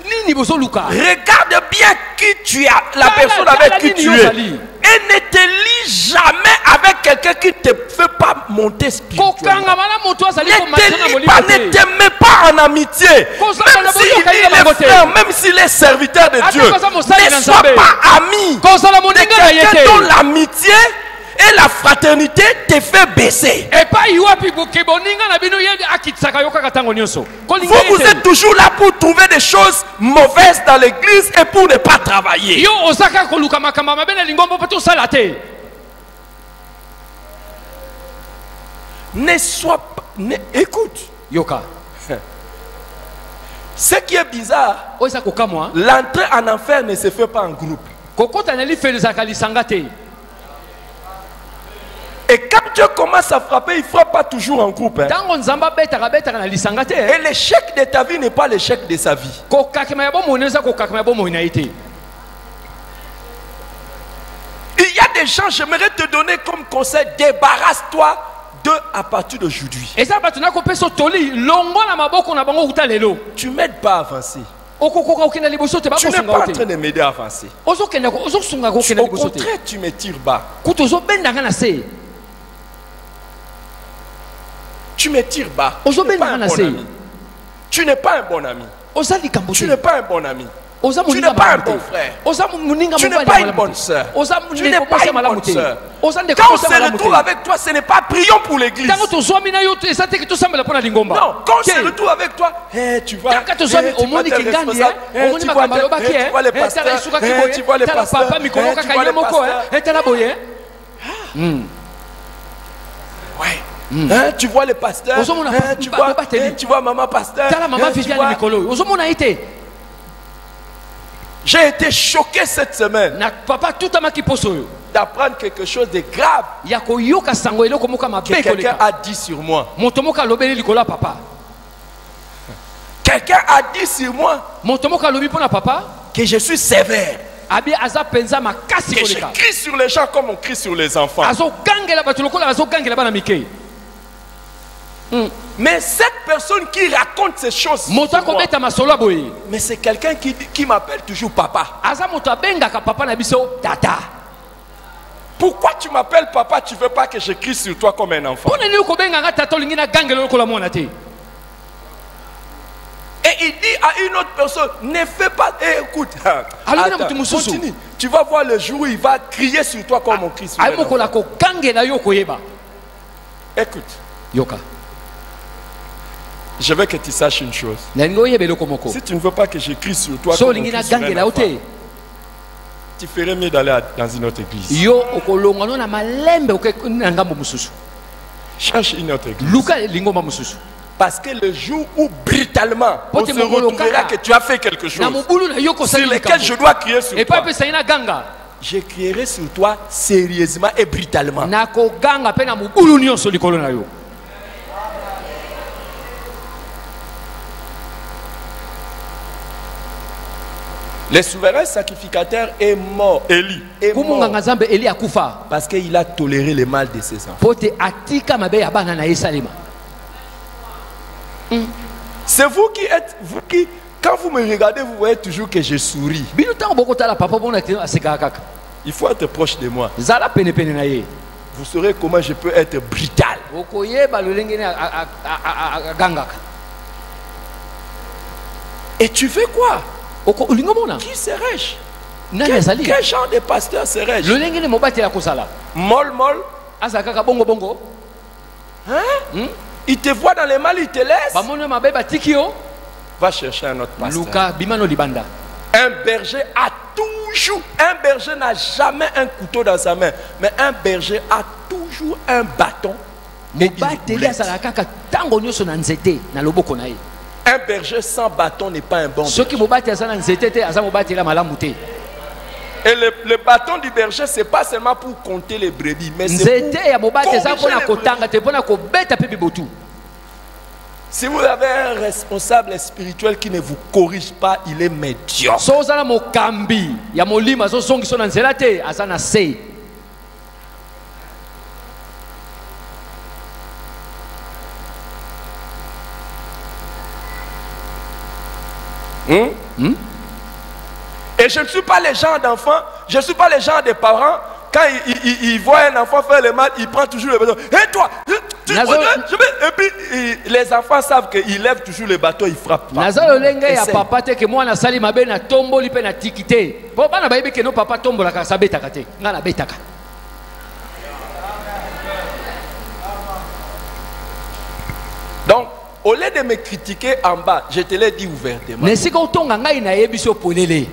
nini bozoluka Regarde bien qui tu es, la personne avec qui tu es. Et ne te lie jamais avec quelqu'un qui ne te fait pas monter spirituellement. Ne te mets pas en amitié. Même s'il est frère, même s'il est serviteur de Dieu, ne sois pas ami de quelqu'un dont l'amitié et la fraternité te fait baisser. Vous êtes toujours là pour trouver des choses mauvaises dans l'église et pour ne pas travailler. Ne sois pas... écoute. Yoka. Ce qui est bizarre, l'entrée en enfer ne se fait pas en groupe. Et quand Dieu commence à frapper, il ne frappe pas toujours en groupe. Hein. Et l'échec de ta vie n'est pas l'échec de sa vie. Il y a des gens, j'aimerais te donner comme conseil, débarrasse-toi d'eux à partir d'aujourd'hui. Tu ne m'aides pas à avancer. Tu n'es pas en train de m'aider à avancer. Au contraire, tu me tires bas. Tu me tires bas. Tu n'es pas un bon ami. Tu n'es pas un bon ami. Tu n'es pas un bon frère. Tu n'es pas une bonne soeur. Tu n'es pas une bonne soeur. Quand on se retrouve avec toi, ce n'est pas prions pour l'église. Non, quand on se retrouve avec toi, tu vois, tu vois les pasteurs, tu vois les pasteurs, ouais. Tu vois les pasteurs, tu vois maman pasteur. J'ai été choqué cette semaine d'apprendre quelque chose de grave que quelqu'un a dit sur moi. Quelqu'un a dit sur moi que je suis sévère. Que je crie sur les gens comme on crie sur les enfants. Mais cette personne qui raconte ces choses, mais c'est quelqu'un qui m'appelle toujours papa. Pourquoi tu m'appelles papa? Tu ne veux pas que je crie sur toi comme un enfant? Et il dit à une autre personne, ne fais pas, écoute, attends, continue. Tu vas voir le jour où il va crier sur toi comme on crie sur un enfant. Écoute, Yoka. Je veux que tu saches une chose. Si tu ne veux pas que je crie sur toi, tu ferais mieux d'aller dans une autre église. Cherche une autre église. Parce que le jour où brutalement on se retrouvera que tu as fait quelque chose sur lequel je dois crier sur toi, je crierai sur toi sérieusement et brutalement. Le souverain sacrificateur est mort. Élie est mort parce qu'il a toléré le mal de ses enfants. C'est vous qui êtes, quand vous me regardez, vous voyez toujours que je souris. Il faut être proche de moi. Vous saurez comment je peux être brutal. Et tu veux quoi? Qui serais-je? Quel genre de pasteur serais-je? Molle. Hein? Il te voit dans les mal, il te laisse. Va chercher un autre pasteur. Un berger a toujours, un berger n'a jamais un couteau dans sa main, mais un berger a toujours un bâton. Un berger sans bâton n'est pas un bon berger. Et le bâton du berger, ce n'est pas seulement pour compter les brebis, mais c'est pour corriger les brebis. Si vous avez un responsable spirituel qui ne vous corrige pas, il est médiocre. so ozala mokambi ya molimo azozongisa na nzela te aza na se. Et je ne suis pas le genre d'enfant, je ne suis pas le genre de parents. Quand il voit un enfant faire le mal, il prend toujours le bâton. Et toi, et puis les enfants savent qu'il lève toujours le bâton, il frappe pas. Naza lolenge ya papa te ke mwana sali mabe na tomboli pe na tikite. Po bana bayebi ke no papa tombola ka sabetaka te. Nga na betaka. Donc, au lieu de me critiquer en bas, je te l'ai dit ouvertement. Nesika otonga ngai na yebiso polele.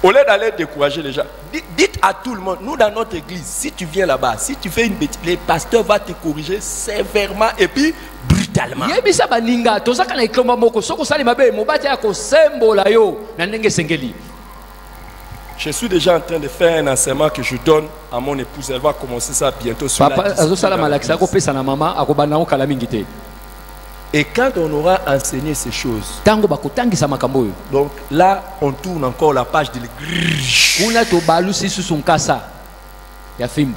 Au lieu d'aller décourager les gens, dites à tout le monde, nous dans notre église, si tu viens là-bas, si tu fais une bêtise, le pasteur va te corriger sévèrement et puis brutalement. Yebisa baninga tozaka na iklomba moko soko sali mabe mobati ya ko sembola yo na ndenge sengeli. Je suis déjà en train de faire un enseignement que je donne à mon épouse. Elle va commencer ça bientôt sur Papa azosala malakisa ko pesa na mama akobana ko kala mingi te. Et quand on aura enseigné ces choses, Tango bakotangisa makambo yo. donc là, on tourne encore la page de l'église. Kuna to balusi susu nkasa ya fimbo.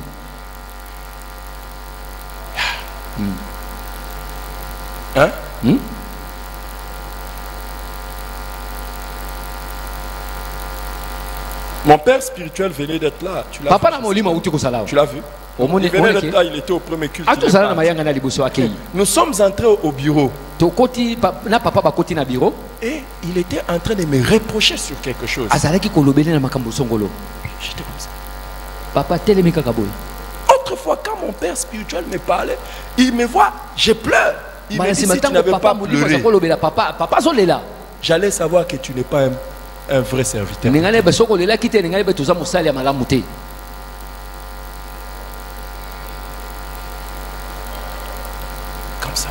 Hein? Mon père spirituel venait d'être là. Tu l'as Papa vu? na molima uti ko sala. Tu l'as vu? Il venait d'être là, il était au premier culte. Ato sala na mayanga na liboso akei. Nous sommes entrés au bureau To koti na papa bakoti na bureau. et il était en train de me reprocher sur quelque chose. Azalaki kolobeli na makambo songolo. J'étais comme ça. Papa telemi kaka boy. Autrefois, quand mon père spirituel me parlait, il me voit, je pleure. Il me dit, si tu Matango n'avais papa pas molima pleuré, zakolobela papa zolela. j'allais savoir que tu n'es pas un vrai serviteur. Ningale ba sokolela kite ningale ba toza mosali ya malamu te. Comme ça.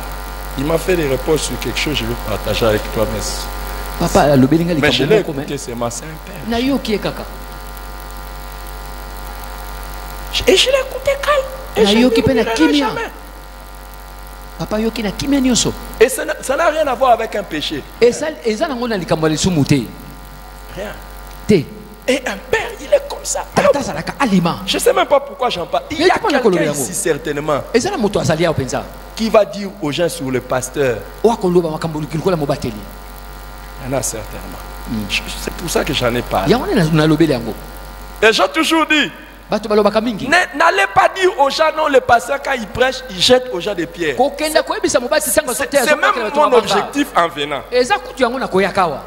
Il m'a fait des réponses sur quelque chose, je vais partager avec toi. Papa alobeli ngali Mais je l'ai kabomoko écouté, c'est ma Saint-Père. na yo ki kaka. Et je l'ai écouté calme. Et Na je yo ne ki pe na l'oublierai kimia. jamais. Papa yo ki na kimia nyonso. Et ça n'a rien à voir avec un péché. Eza nango na likambo lisumu te. Rien. Te. Et un père, il est comme ça. Tata zalaka alima. Je ne sais même pas pourquoi j'en parle. Il y a quelqu'un ici certainement Eza na moto azali ya penza. qui va dire aux gens sur le pasteur. Wa koloba makambo likola mobateli. Il y en a certainement. C'est pour ça que j'en ai parlé. Yango na lobeli yango. Et j'ai toujours dit, Bato balobaka mingi. n'allez pas dire aux gens, non, le pasteur quand il prêche, il jette aux gens des pierres. Kokenda koyebisa mobati sanga sote C'est même mon objectif en venant. Eza kutu yango na koyakawa.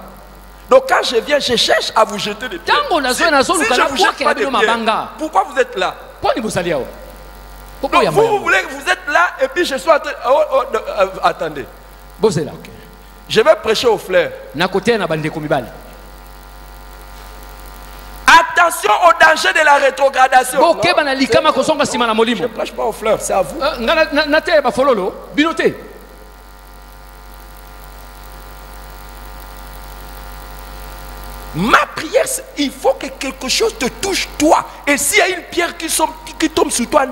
Donc quand je viens, je cherche à vous jeter des pierres. Tango na zo na zo Si je lukala vous jette kwa pas des kena pierres, mabanga. pourquoi vous êtes là? Poni bosali yawa. Donc Poko ya vous moya. voulez, vous êtes là et puis je suis en train... attendez. Bosela. Je vais prêcher aux fleurs. Na kote na bande ko mibali. Attention au danger de la rétrogradation. Bokeba na likama kosonga sima na Je molimo. ne prêche pas aux fleurs, c'est à vous. Nga na te ba fololo binote. Ma prière, il faut que quelque chose te touche toi. Et s'il y a une pierre qui tombe sur toi,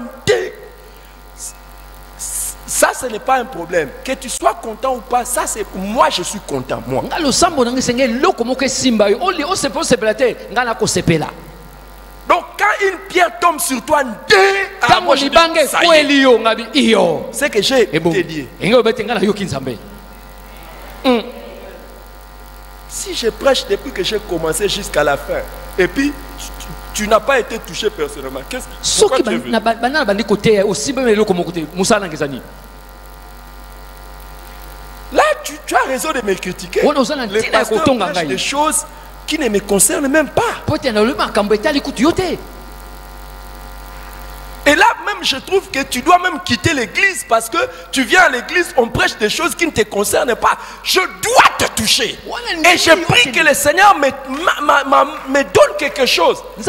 ça ce n'est pas un problème. Que tu sois content ou pas, ça c'est moi je suis content. Moi. Nga lo sambo na ngisenge loko moko simba yo. Oli o sepo sepelate nga na ko sepela. Donc quand une pierre tombe sur toi, Tango libange kweli yo ngabi iyo. c'est que j'ai Ebo. dédié. Nga obete nga na yo kinzambe. Si je prêche depuis que j'ai commencé jusqu'à la fin, et puis tu n'as pas été touché personnellement, pourquoi Soki tu es venu? na bana bandi kote o simba me loko moko te musala ngezani. Là, tu as raison de me critiquer. On ose na Les ntina pasteurs kotonga prêchent ngai. des choses qui ne me concernent même pas. Pote na le makambo etali kutu yote. Et là même, je trouve que tu dois même quitter l'église parce que tu viens à l'église, on prêche des choses qui ne te concernent pas. Je dois te toucher. Et je prie que le Seigneur me donne quelque chose. Et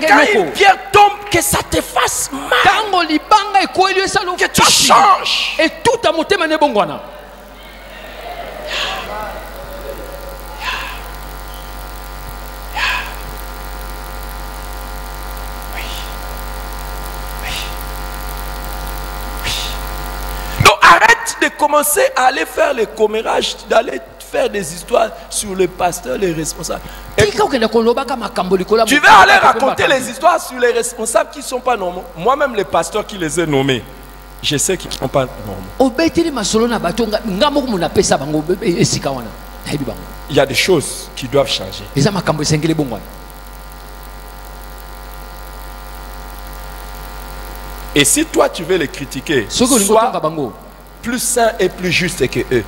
quand une pierre tombe, que ça te fasse mal. Tango libanga ekweli esalo Que tu changes. et tout a motema ne bongwana. hâte de commencer à aller faire les commérages, d'aller faire des histoires sur les pasteurs, les responsables. Et tu vas aller raconter les histoires sur les responsables qui ne sont pas normaux. Moi-même, les pasteurs qui les ai nommés, je sais qu'ils ne sont pas normaux. Il y a des choses qui doivent changer. Et si toi tu veux les critiquer, sois plus sain et plus juste que eux.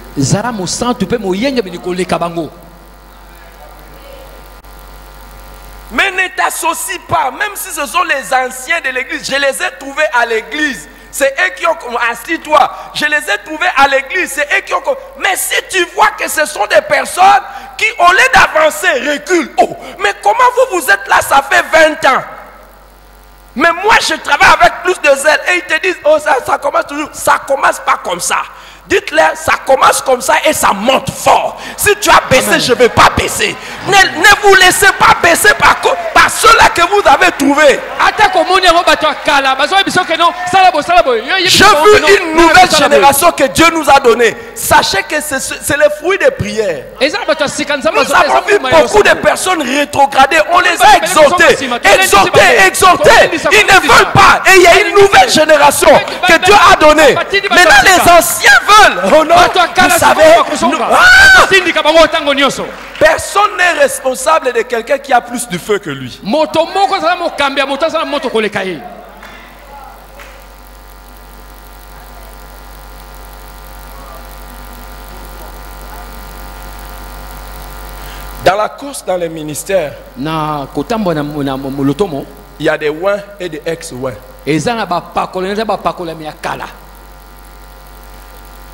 Mais ne t'associe pas, même si ce sont les anciens de l'église. Je les ai trouvés à l'église. C'est eux qui ont assis-toi. Je les ai trouvés à l'église. C'est eux qui ont. Mais si tu vois que ce sont des personnes qui, au lieu d'avancer, reculent. Oh, mais comment vous êtes là, ça fait 20 ans. Mais moi, je travaille avec plus de zèle. Et ils te disent, oh, ça commence toujours. Ça commence pas comme ça. Dites-leur, ça commence comme ça et ça monte fort. Si tu as baissé, Amen. Je ne vais pas baisser. Ne vous laissez pas baisser par ceux-là que vous avez trouvés. Je veux une nouvelle génération que Dieu nous a donnée. Sachez que c'est le fruit des prières. Nous avons vu beaucoup de personnes rétrogradées. On les a exhortés. Ils ne veulent pas. Et il y a une nouvelle génération que Dieu a donnée. Maintenant, les anciens veulent. Oh non, vous savez, personne n'est responsable de quelqu'un qui a plus de feu que lui. Dans la course, dans les ministères, il y a des ouins et des ex-ouins.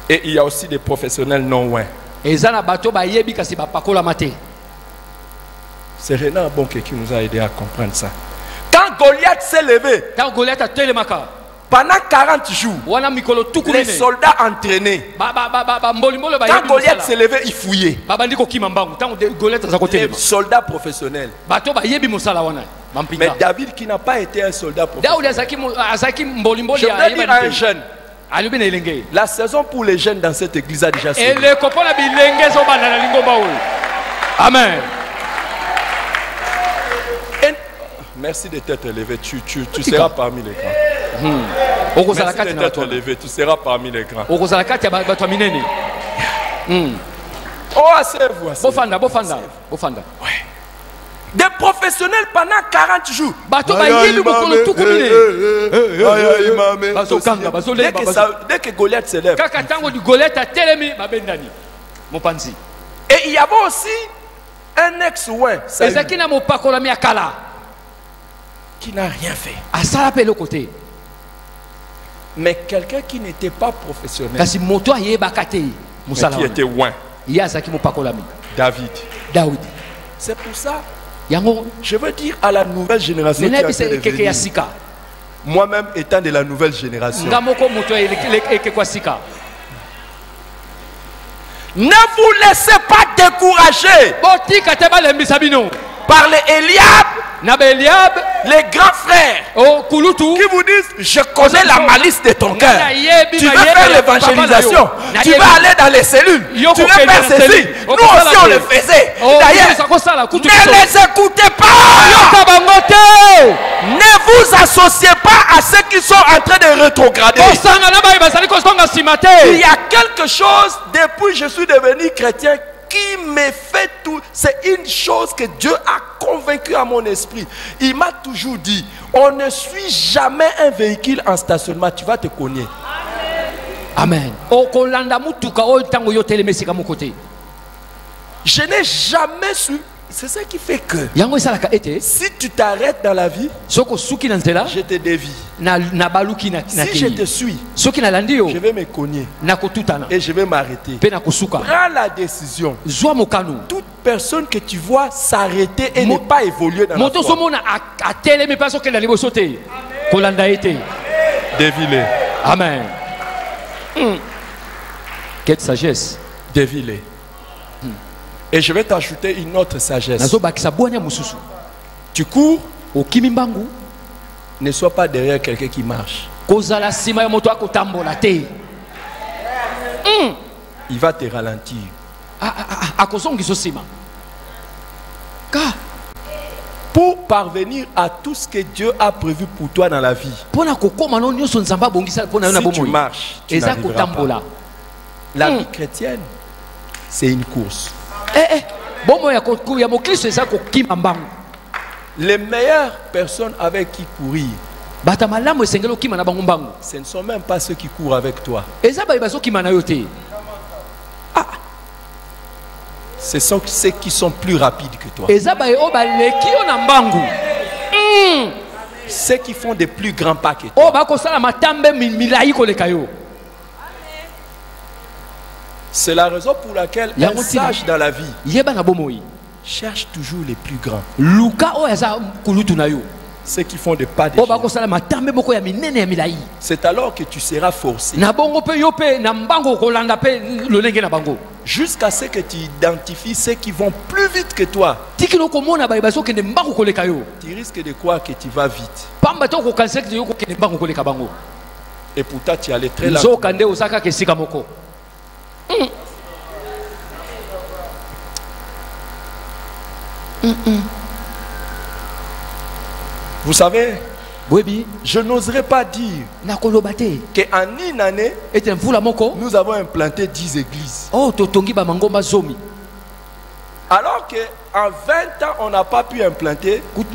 Et il y a aussi des professionnels non ouins. C'est Renan Bonke qui nous a aidé à comprendre ça. Quand Goliath s'est levé, pendant 40 jours, les soldats entraînés, quand Goliath s'est levé, il fouillait. Les soldats professionnels. Mais David qui n'a pas été un soldat professionnel. Je voudrais dire à un jeune, la saison pour les jeunes dans cette église a déjà sonné. Amen. Merci de t'être élevé. Tu seras parmi les grands. Merci de t'être élevé. Tu seras parmi les grands. Oh, asseyez-vous. Ouais. Des professionnels pendant 40 jours. Dès que Goliath se lève. Et il y avait aussi un ex-ouin qui n'a rien fait. Mais quelqu'un qui n'était pas professionnel, mais qui était ouin. David. C'est pour ça, je veux dire à la nouvelle génération qui a été revenue, moi-même étant de la nouvelle génération, ne vous laissez pas décourager par les Eliab, les grands frères qui vous disent, je connais la malice de ton cœur. Tu veux faire l'évangélisation, tu vas aller dans les cellules, tu veux faire ceci. Nous aussi on le faisait. D'ailleurs, ne les écoutez pas. Ne vous associez pas à ceux qui sont en train de rétrograder. Il y a quelque chose depuis que je suis devenu chrétien qui me fait tout. C'est une chose que Dieu a convaincu à mon esprit. Il m'a toujours dit, on ne suit jamais un véhicule en stationnement, tu vas te cogner. Amen. Je n'ai jamais su. C'est ça qui fait que si tu t'arrêtes dans la vie, je te dévie. Si je te suis, je vais me cogner et je vais m'arrêter. Prends la décision. Toute personne que tu vois s'arrêter et ne pas évoluer dans la foi, dévie-les. Amen. Quelle sagesse. Dévie-les. Et je vais t'ajouter une autre sagesse. Tu cours, ne sois pas derrière quelqu'un qui marche. il va te ralentir. Pour parvenir à tout ce que Dieu a prévu pour toi dans la vie, si tu marches, tu n'arriveras pas. La vie chrétienne, c'est une course. Les meilleures personnes avec qui courir, ce ne sont même pas ceux qui courent avec toi. Ce sont ceux qui sont plus rapides que toi. Ceux qui font des plus grands pas que toi. C'est la raison pour laquelle un sage dans la vie cherche toujours les plus grands. Ceux qui font des pas de géant. C'est alors que tu seras forcé. Jusqu'à ce que tu identifies ceux qui vont plus vite que toi. Tu risques de croire que tu vas vite. Et pourtant tu allais très lentement. Vous savez, je n'oserais pas dire qu'en une année, nous avons implanté 10 églises. Alors qu'en 20 ans, on n'a pas pu implanter 10.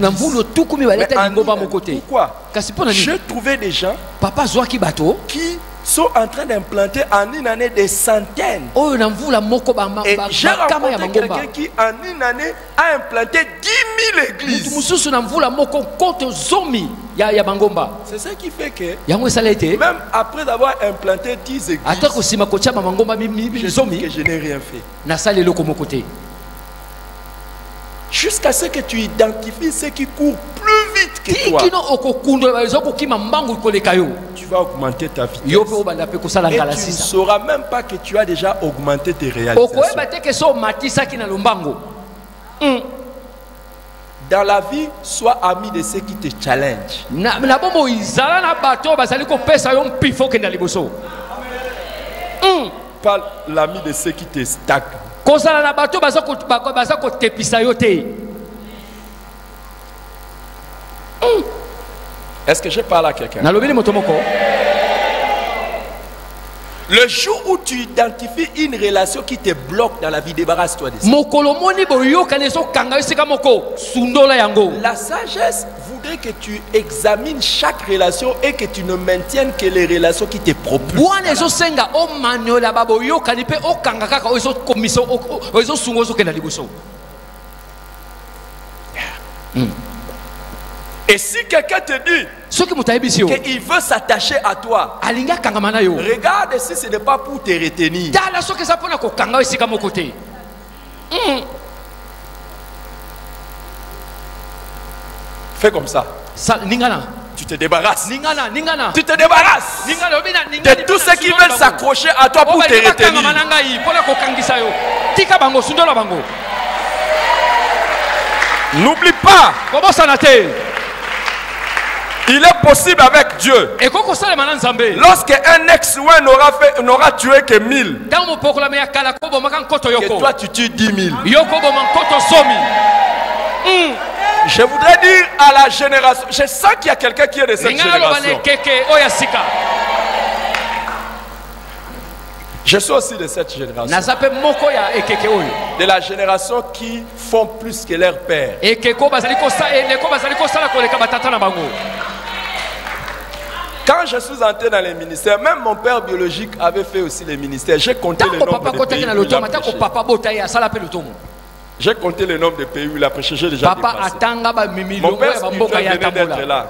Pourquoi? J'ai trouvé des gens qui sont en train d'implanter en une année des centaines. Et j'ai rencontré quelqu'un qui en une année a implanté 10 000 églises. C'est ce qui fait que même après avoir implanté 10 églises, je dis que je n'ai rien fait. Jusqu'à ce que tu identifies ceux qui courent plus vite que toi, tu vas augmenter ta vitesse. Et tu ne sauras même pas que tu as déjà augmenté tes réalisations. Dans la vie, sois ami de ceux qui te challengent. Pas l'ami de ceux qui te stagnent. Est-ce que je parle à quelqu'un? Le jour où tu identifies une relation qui te bloque dans la vie, débarrasse-toi de ça. La sagesse voudrait que tu examines chaque relation et que tu ne maintiennes que les relations qui te propulsent. Et si quelqu'un te dit qu'il veut s'attacher à toi, regarde si ce n'est pas pour te retenir. Fais comme ça. Tu te débarrasses. Tu te débarrasses de tous ceux qui veulent s'accrocher à toi pour te retenir. N'oublie pas, il est possible avec Dieu. Lorsque un ex n'aura tué que 1000, que toi tu tues 10 000. Je voudrais dire à la génération, je sens qu'il y a quelqu'un qui est de cette génération. Je suis aussi de cette génération. De la génération qui font plus que leur père. Quand je suis entré dans les ministères, même mon père biologique avait fait aussi les ministères. J'ai compté le nombre de pays où il a prêché. J'ai compté le nombre de pays où il a prêché. J'ai déjà dépassé. Mon père spirituel venait d'être là.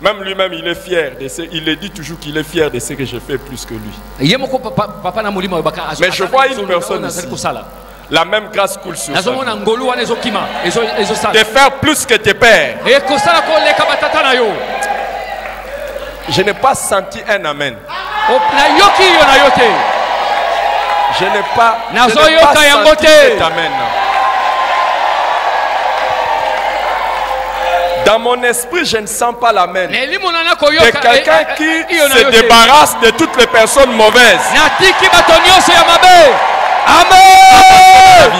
Même lui-même, il est fier de ce. Il le dit toujours qu'il est fier de ce que je fais plus que lui. Mais je vois une personne ici. La même grâce coule sur sa vie. De faire plus que tes pères. Je n'ai pas senti un amen. Je n'ai pas senti cet amen. Dans mon esprit, je ne sens pas la main. na elimo na C'est koyoka quelqu'un qui iyo na se yo te. débarrasse de toutes les personnes mauvaises. natiki bato nyonso ya mabe. Amen.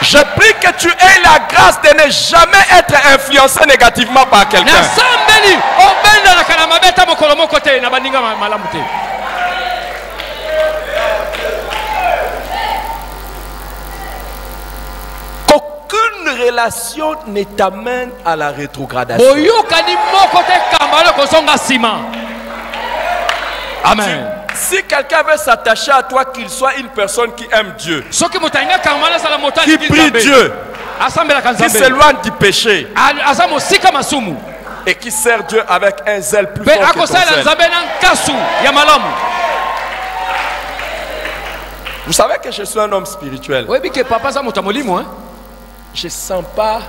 Je prie que tu aies la grâce de ne jamais être influencé négativement par quelqu'un. nasambeli obendalaka na mabe ata mokolo moko te na baninga malamu te. Qu'aucune relation ne t'amène à la rétrogradation. boyokani moko te kamba lo kozonga nsima. Amen. Si quelqu'un veut s'attacher à toi, qu'il soit une personne qui aime Dieu, soki moto alinga kamba nasala moto qui prie Dieu, asambelaka qui nzambe s'éloigne du péché aza mosika masumu et qui sert Dieu avec un zèle plus mpe fort que ton akosalela zèle. nzambe na nkasu ya malamu. Vous savez que je suis un homme spirituel. oyebi ke papa aza moto ya molimo. Je ne sens pas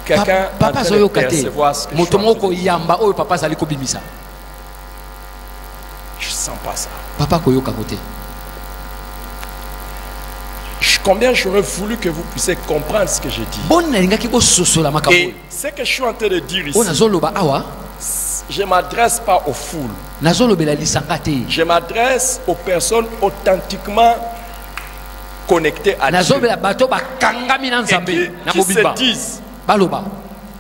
quelqu'un en papa train de azoyoka te percevoir ce que je suis moto en train moko de dire. yamba oyo papa azali kobimisa. Je ne sens pas ça. papa koyoka ngo te. Combien j'aurais voulu que vous puissiez comprendre ce que je dis. boni nalingaki bososola makambo Et oyo. ce que je suis en train de dire ici, oyo nazoloba awa je ne m'adresse pas aux foules. nazolobela lisanga te. Je m'adresse aux personnes authentiquement connectées à Dieu. nazobela bato bakangami na Et nzambe na qui se mobimba disent, baloba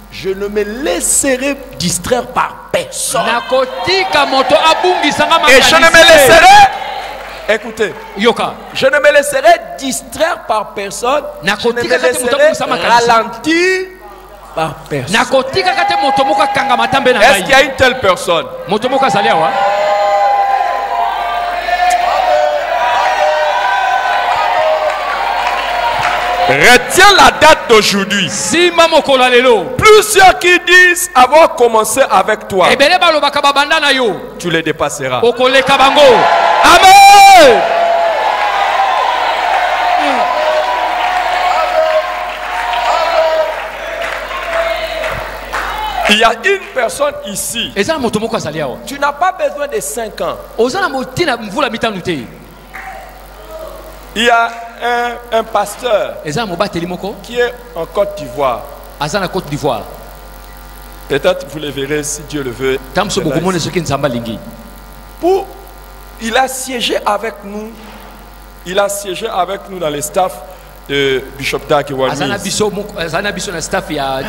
je ne me laisserai distraire par personne. nakotika moto abungisanga Et je ne me makanisi. laisserai, écoutez, yoka je ne me laisserai distraire par personne. Je ne Nakotika me kati moto laisserai abusa makanisi. ralentir par personne. nakotikaka te moto moko akanga matambe na Est-ce qu'il y ngai. a une telle personne? moto moko azali awa. Retiens la date d'aujourd'hui. simba mokolo ya lelo. Plusieurs qui disent avoir commencé avec toi, ebele balobaka babanda na yo tu les dépasseras. okoleka bango. Amen. Il y a une personne ici. eza na moto moko azali awa Tu n'as pas besoin de 5 ans. oza na motina mvula mitano te. Il y a un pasteur eza na mobateli moko qui est en Côte d'Ivoire. aza na Côte d'Ivoire. Peut-être vous le verrez si Dieu le veut. ntango so bokomona soki nzambe alingi. Il a siégé avec nous. Il a siégé avec nous dans le staff de Bishop Dag aza na biso na staff ya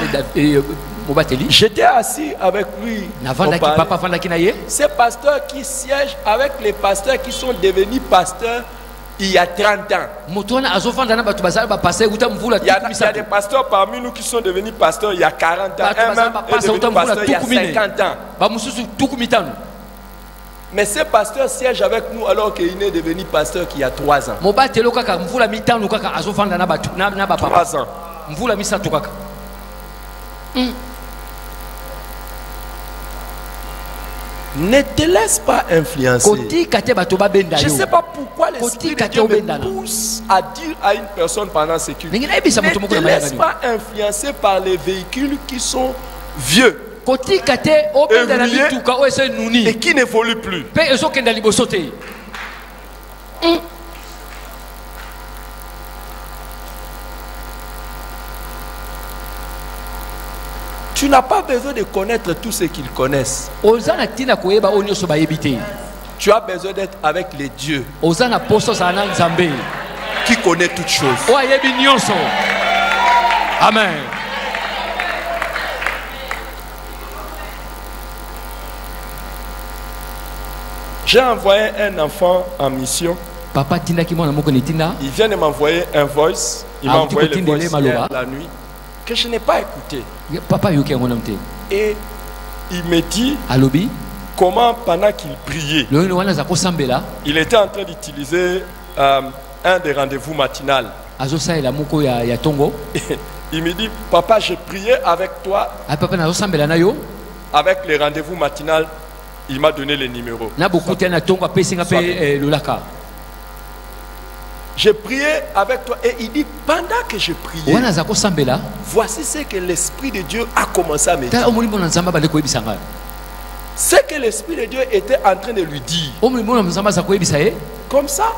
mobateli. J'étais assis avec lui. on navandaki parlait. papa avandaki na ye. Ces pasteurs qui siègent avec les pasteurs qui sont devenus pasteurs il y a 30 ans. moto wana azofanda na bato bazali bapase uta mvula Il y a tuku des misato. pasteurs parmi nous qui sont devenus pasteurs il y a 40 ans. Bato Un bazali même bapasa est uta devenu mvula pasteur il y a tuku mine 50 ans. bamosusu tuku mitano. Mais ces pasteurs siègent avec nous alors qu'il n'est devenu pasteur qu'il y a 3 ans. mobatelo kaka mvula mitano kaka azofanda na bato na bapapa 3 ans. mvula misato kaka. Ne te laisse pas influencer. kotika te bato babenda Je ne yo. sais pas pourquoi l'Esprit Kotika de Dieu te me obendana. pousse à dire à une personne pendant ce culte. ndenge nayebisa Ne moto moko te na laisse mayanga pas influencer par les véhicules qui sont vieux kotika te obenda na Évoluer. mituka oyo ese et nuni qui n'évoluent plus. mpe ezokenda liboso te. Tu n'as pas besoin de connaître tout ce qu'ils connaissent. oza na ntina koyeba oyo nyonso bayebi te. Tu as besoin d'être avec les dieux oza na poso ozala na nzambe qui connaît toutes choses. oyo ayebi nyonso. Amen. J'ai envoyé un enfant en mission. papa atindaki mwana moko na etinda. Il vient de m'envoyer un voice. Il m'a Ah, envoyé tu le continues voice les hier maloba. la nuit que je n'ai pas écouté. papa ayoki yango nanu te. Et il me dit alobi comment pendant qu'il priait, loyino wana aza kosambela il était en train d'utiliser un des rendez-vous matinal. azosalela moko ya tongo. Il me dit, papa, je priais avec toi, papa nazosambela na yo avec les rendez-vous matinal. Il m'a donné les numéros. na bokuta na tongo apesinga mpe lolaka. Je priais avec toi et il dit, pendant que je priais, wana aza kosambela voici ce que l'Esprit de Dieu a commencé à me dire. tala omolimo na nzambe abande koyebisa ngai. Ce que l'Esprit de Dieu était en train de lui dire. omolimo na nzambe aza koyebisa ye. Comme ça.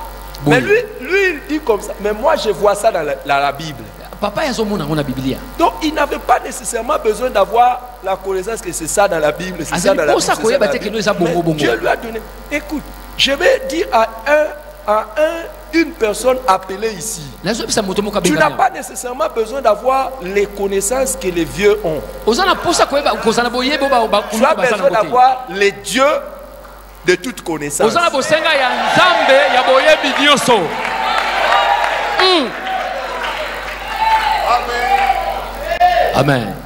Bon. Mais lui, il dit comme ça. Mais moi, je vois ça dans la Bible. papa yazomona ngo na Biblia. Donc il n'avait pas nécessairement besoin d'avoir la connaissance que c'est ça dans la Bible, c'est ça dans la Bible. C'est ça dans la Bible. Mais Dieu lui a donné. Écoute, je vais dire à une personne appelée ici. Tu n'as pas nécessairement besoin d'avoir les connaissances que les vieux ont. Tu as besoin d'avoir les dieux de toute connaissance. Amen.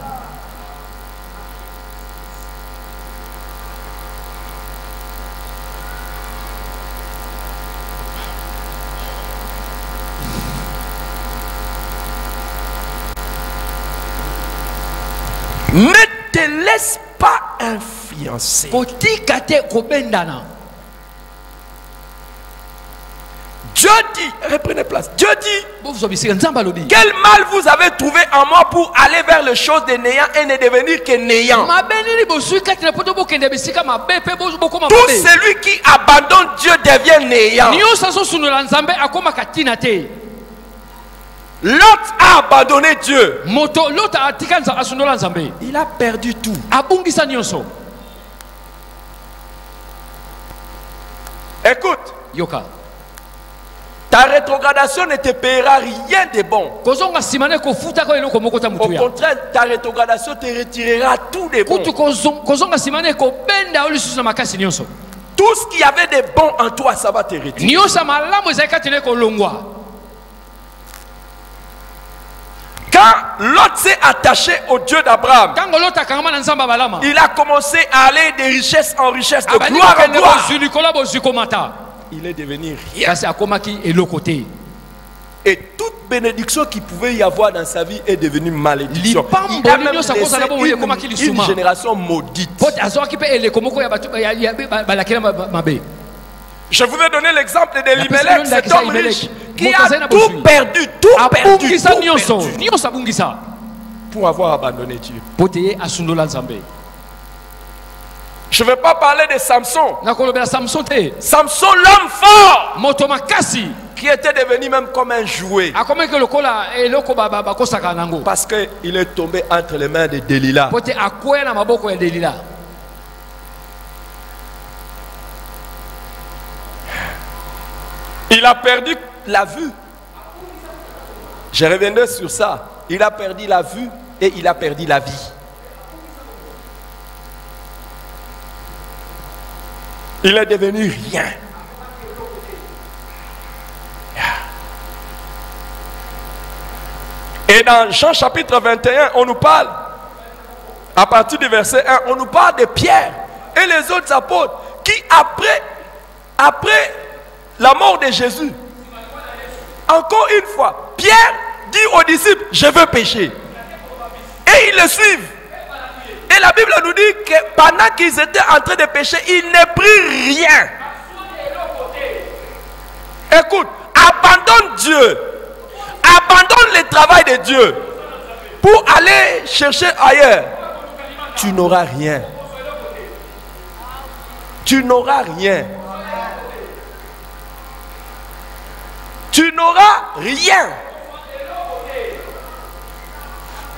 Ne te laisse pas influencer. Dieu dit, reprenez place. Dieu dit, quel mal vous avez trouvé en moi pour aller vers les choses de néant et ne devenir que néant. Tout celui qui abandonne Dieu devient néant. Lot a abandonné Dieu. Il a perdu tout. Écoute. Yoka. Ta rétrogradation ne te paiera rien de bon. Au contraire, ta rétrogradation te retirera tout de bon. Tout ce qui avait de bon en toi, ça va te retirer. Quand Lot s'est attaché au Dieu d'Abraham, il a commencé à aller de richesse en richesse, de gloire en gloire. Il est devenu rien. Et toute bénédiction qu'il pouvait y avoir dans sa vie est devenue malédiction. Il a même laissé une génération maudite. Je vous ai donné l'exemple d'Elimelech, cet homme riche qui a tout perdu, pour avoir abandonné Dieu. Je ne vais pas parler de Samson. Samson, l'homme fort, qui était devenu même comme un jouet. Parce qu'il est tombé entre les mains de Delilah. Il a perdu la vue. Je reviendrai sur ça. Il a perdu la vue et il a perdu la vie. Il est devenu rien. Et dans Jean chapitre 21, on nous parle, à partir du verset 1, on nous parle de Pierre et les autres apôtres qui après la mort de Jésus, encore une fois, Pierre dit aux disciples, je veux pécher. Et ils le suivent. Et la Bible nous dit que pendant qu'ils étaient en train de pécher, ils ne prirent rien. Écoute, abandonne Dieu. Abandonne le travail de Dieu pour aller chercher ailleurs. Tu n'auras rien. Tu n'auras rien. Tu n'auras rien.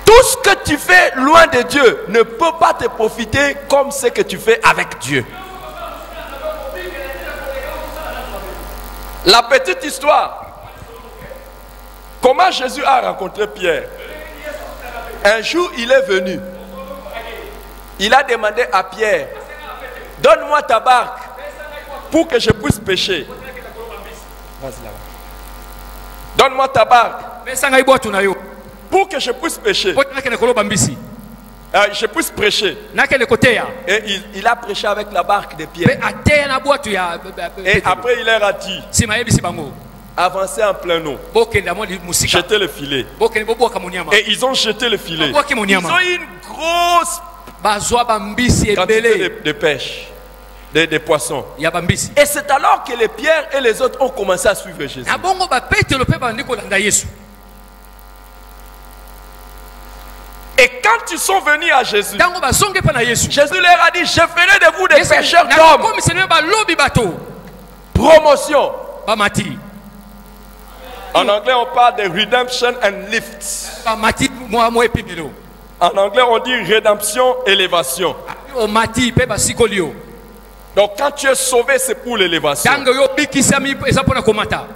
Tout ce que tu fais loin de Dieu ne peut pas te profiter comme ce que tu fais avec Dieu. La petite histoire. Comment Jésus a rencontré Pierre? Un jour, il est venu. Il a demandé à Pierre, donne-moi ta barque pour que je puisse pêcher. Vas-y là-bas. Donne-moi ta barque pour que je puisse pêcher. Je puisse prêcher. Et il a prêché avec la barque de Pierre. Et après il leur a dit, avancez en plein eau, jetez le filet. Et ils ont jeté le filet. Ils ont eu une grosse quantité de pêche, des poissons. Et c'est alors que les Pierre et les autres ont commencé à suivre Jésus. Et quand ils sont venus à Jésus, Jésus leur a dit, je ferai de vous des pêcheurs d'hommes. Promotion. En anglais, on parle de redemption and lift. Mati moi epimelo. En anglais, on dit rédemption, élévation. O mati pe basikolio. Donc, quand tu es sauvé, c'est pour l'élévation. Tango yo bikisami eza pona komata.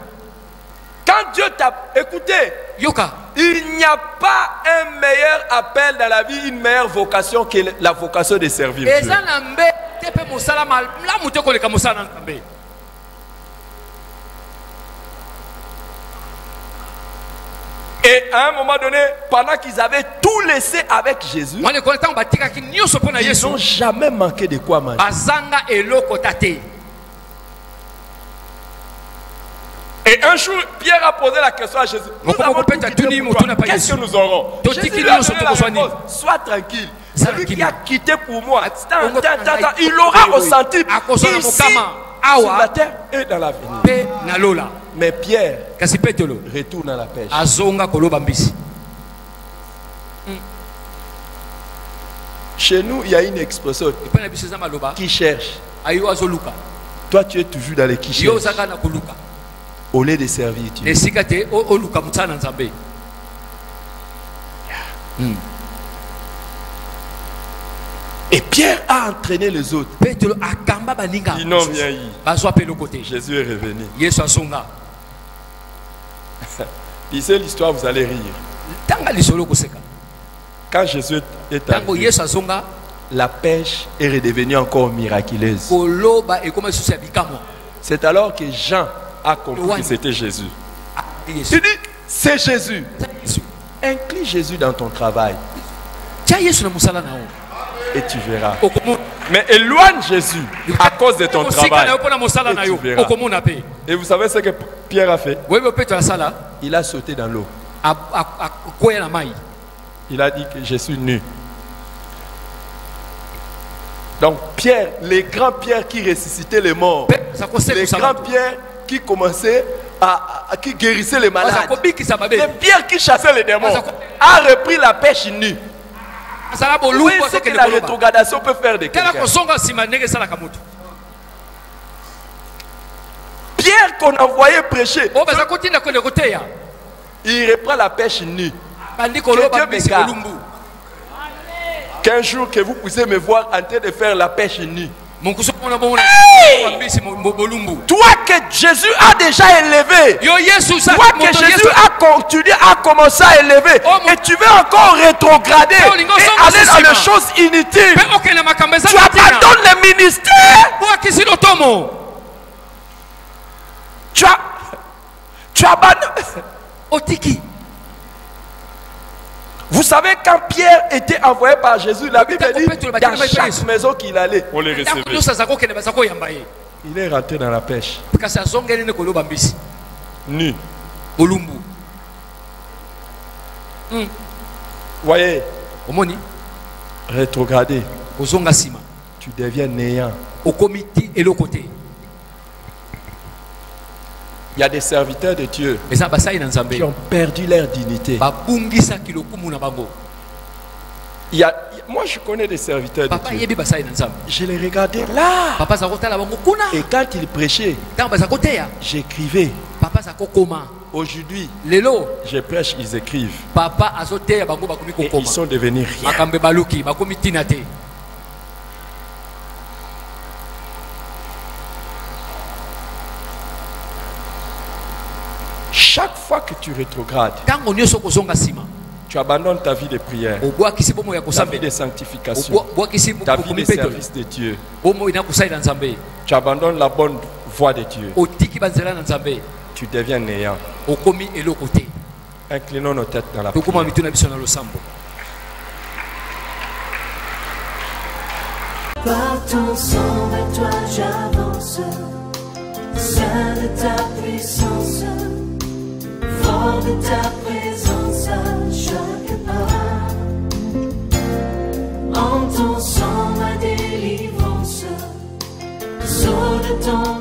Quand Dieu t'a écouté, Yoka. il n'y a pas un meilleur appel dans la vie, une meilleure vocation que la vocation de servir Dieu. Eza na mbe tepe mosala mal la muto koleka mosala na mbe. Et à un moment donné, pendant qu'ils avaient tout laissé avec Jésus, ils n'ont jamais manqué de quoi manger. Et un jour, Pierre a posé la question à Jésus. Nous avons tout quitté pour toi. Qu'est-ce que nous aurons? Jésus lui a donné la réponse. Sois tranquille. Celui qui a quitté pour moi, il aura ressenti ici, sur la terre et dans l'avenir. Mais Pierre retourne à la pêche. Chez nous, il y a une expression qui cherche. Toi, tu es toujours dans les qui cherchent. Au lieu de servir Dieu. Et Pierre a entraîné les autres. Ils n'ont rien eu. Jésus est revenu. Lisez l'histoire, vous allez rire. Quand Jésus est arrivé, la pêche est redevenue encore miraculeuse. C'est alors que Jean a compris que c'était Jésus. Il dit, c'est Jésus. Inclus Jésus dans ton travail. Et tu verras. Mais éloigne Jésus à cause de ton travail. Et tu verras. Et vous savez ce que Pierre a fait? Il a sauté dans l'eau. Il a dit que je suis nu. Donc Pierre, les grands Pierre qui ressuscitaient les morts, les grands Pierre qui commençaient qui guérissaient les malades, les Pierre qui chassaient les démons, a repris la pêche nue. Vous voyez ce que la rétrogradation peut faire de quelqu'un. Pierre qu'on envoyait prêcher, il reprend la pêche nue. Que Dieu me garde. Qu'un jour que vous puissiez me voir en train de faire la pêche nue. Hey! Toi que Jésus a déjà élevé, toi que Jésus a continué, a commencé à élever, et tu veux encore rétrograder et aller dans les choses inutiles, tu abandonnes le ministère. Tu abandonnes. Vous savez, quand Pierre était envoyé par Jésus, la Bible dit dans chaque maison qu'il allait, on les recevait. Il est rentré dans la pêche. Nu. Voyez, rétrogradé, tu deviens néant. Il y a des serviteurs de Dieu qui ont perdu leur dignité. Moi je connais des serviteurs de Dieu. Je les regardais là. Et quand ils prêchaient, j'écrivais. Aujourd'hui, je prêche, ils écrivent. Et ils sont devenus rien. Chaque fois que tu rétrogrades, tu abandonnes ta vie de prière, ta vie de sanctification, ta vie de service de Dieu. Tu abandonnes la bonne voie de Dieu. Tu deviens néant. Inclinons nos têtes dans la prière. Par ton sang, vers toi j'avance, saint de ta puissance, fort de ta présence à chaque pas. En ton sang ma délivrance, saut de ton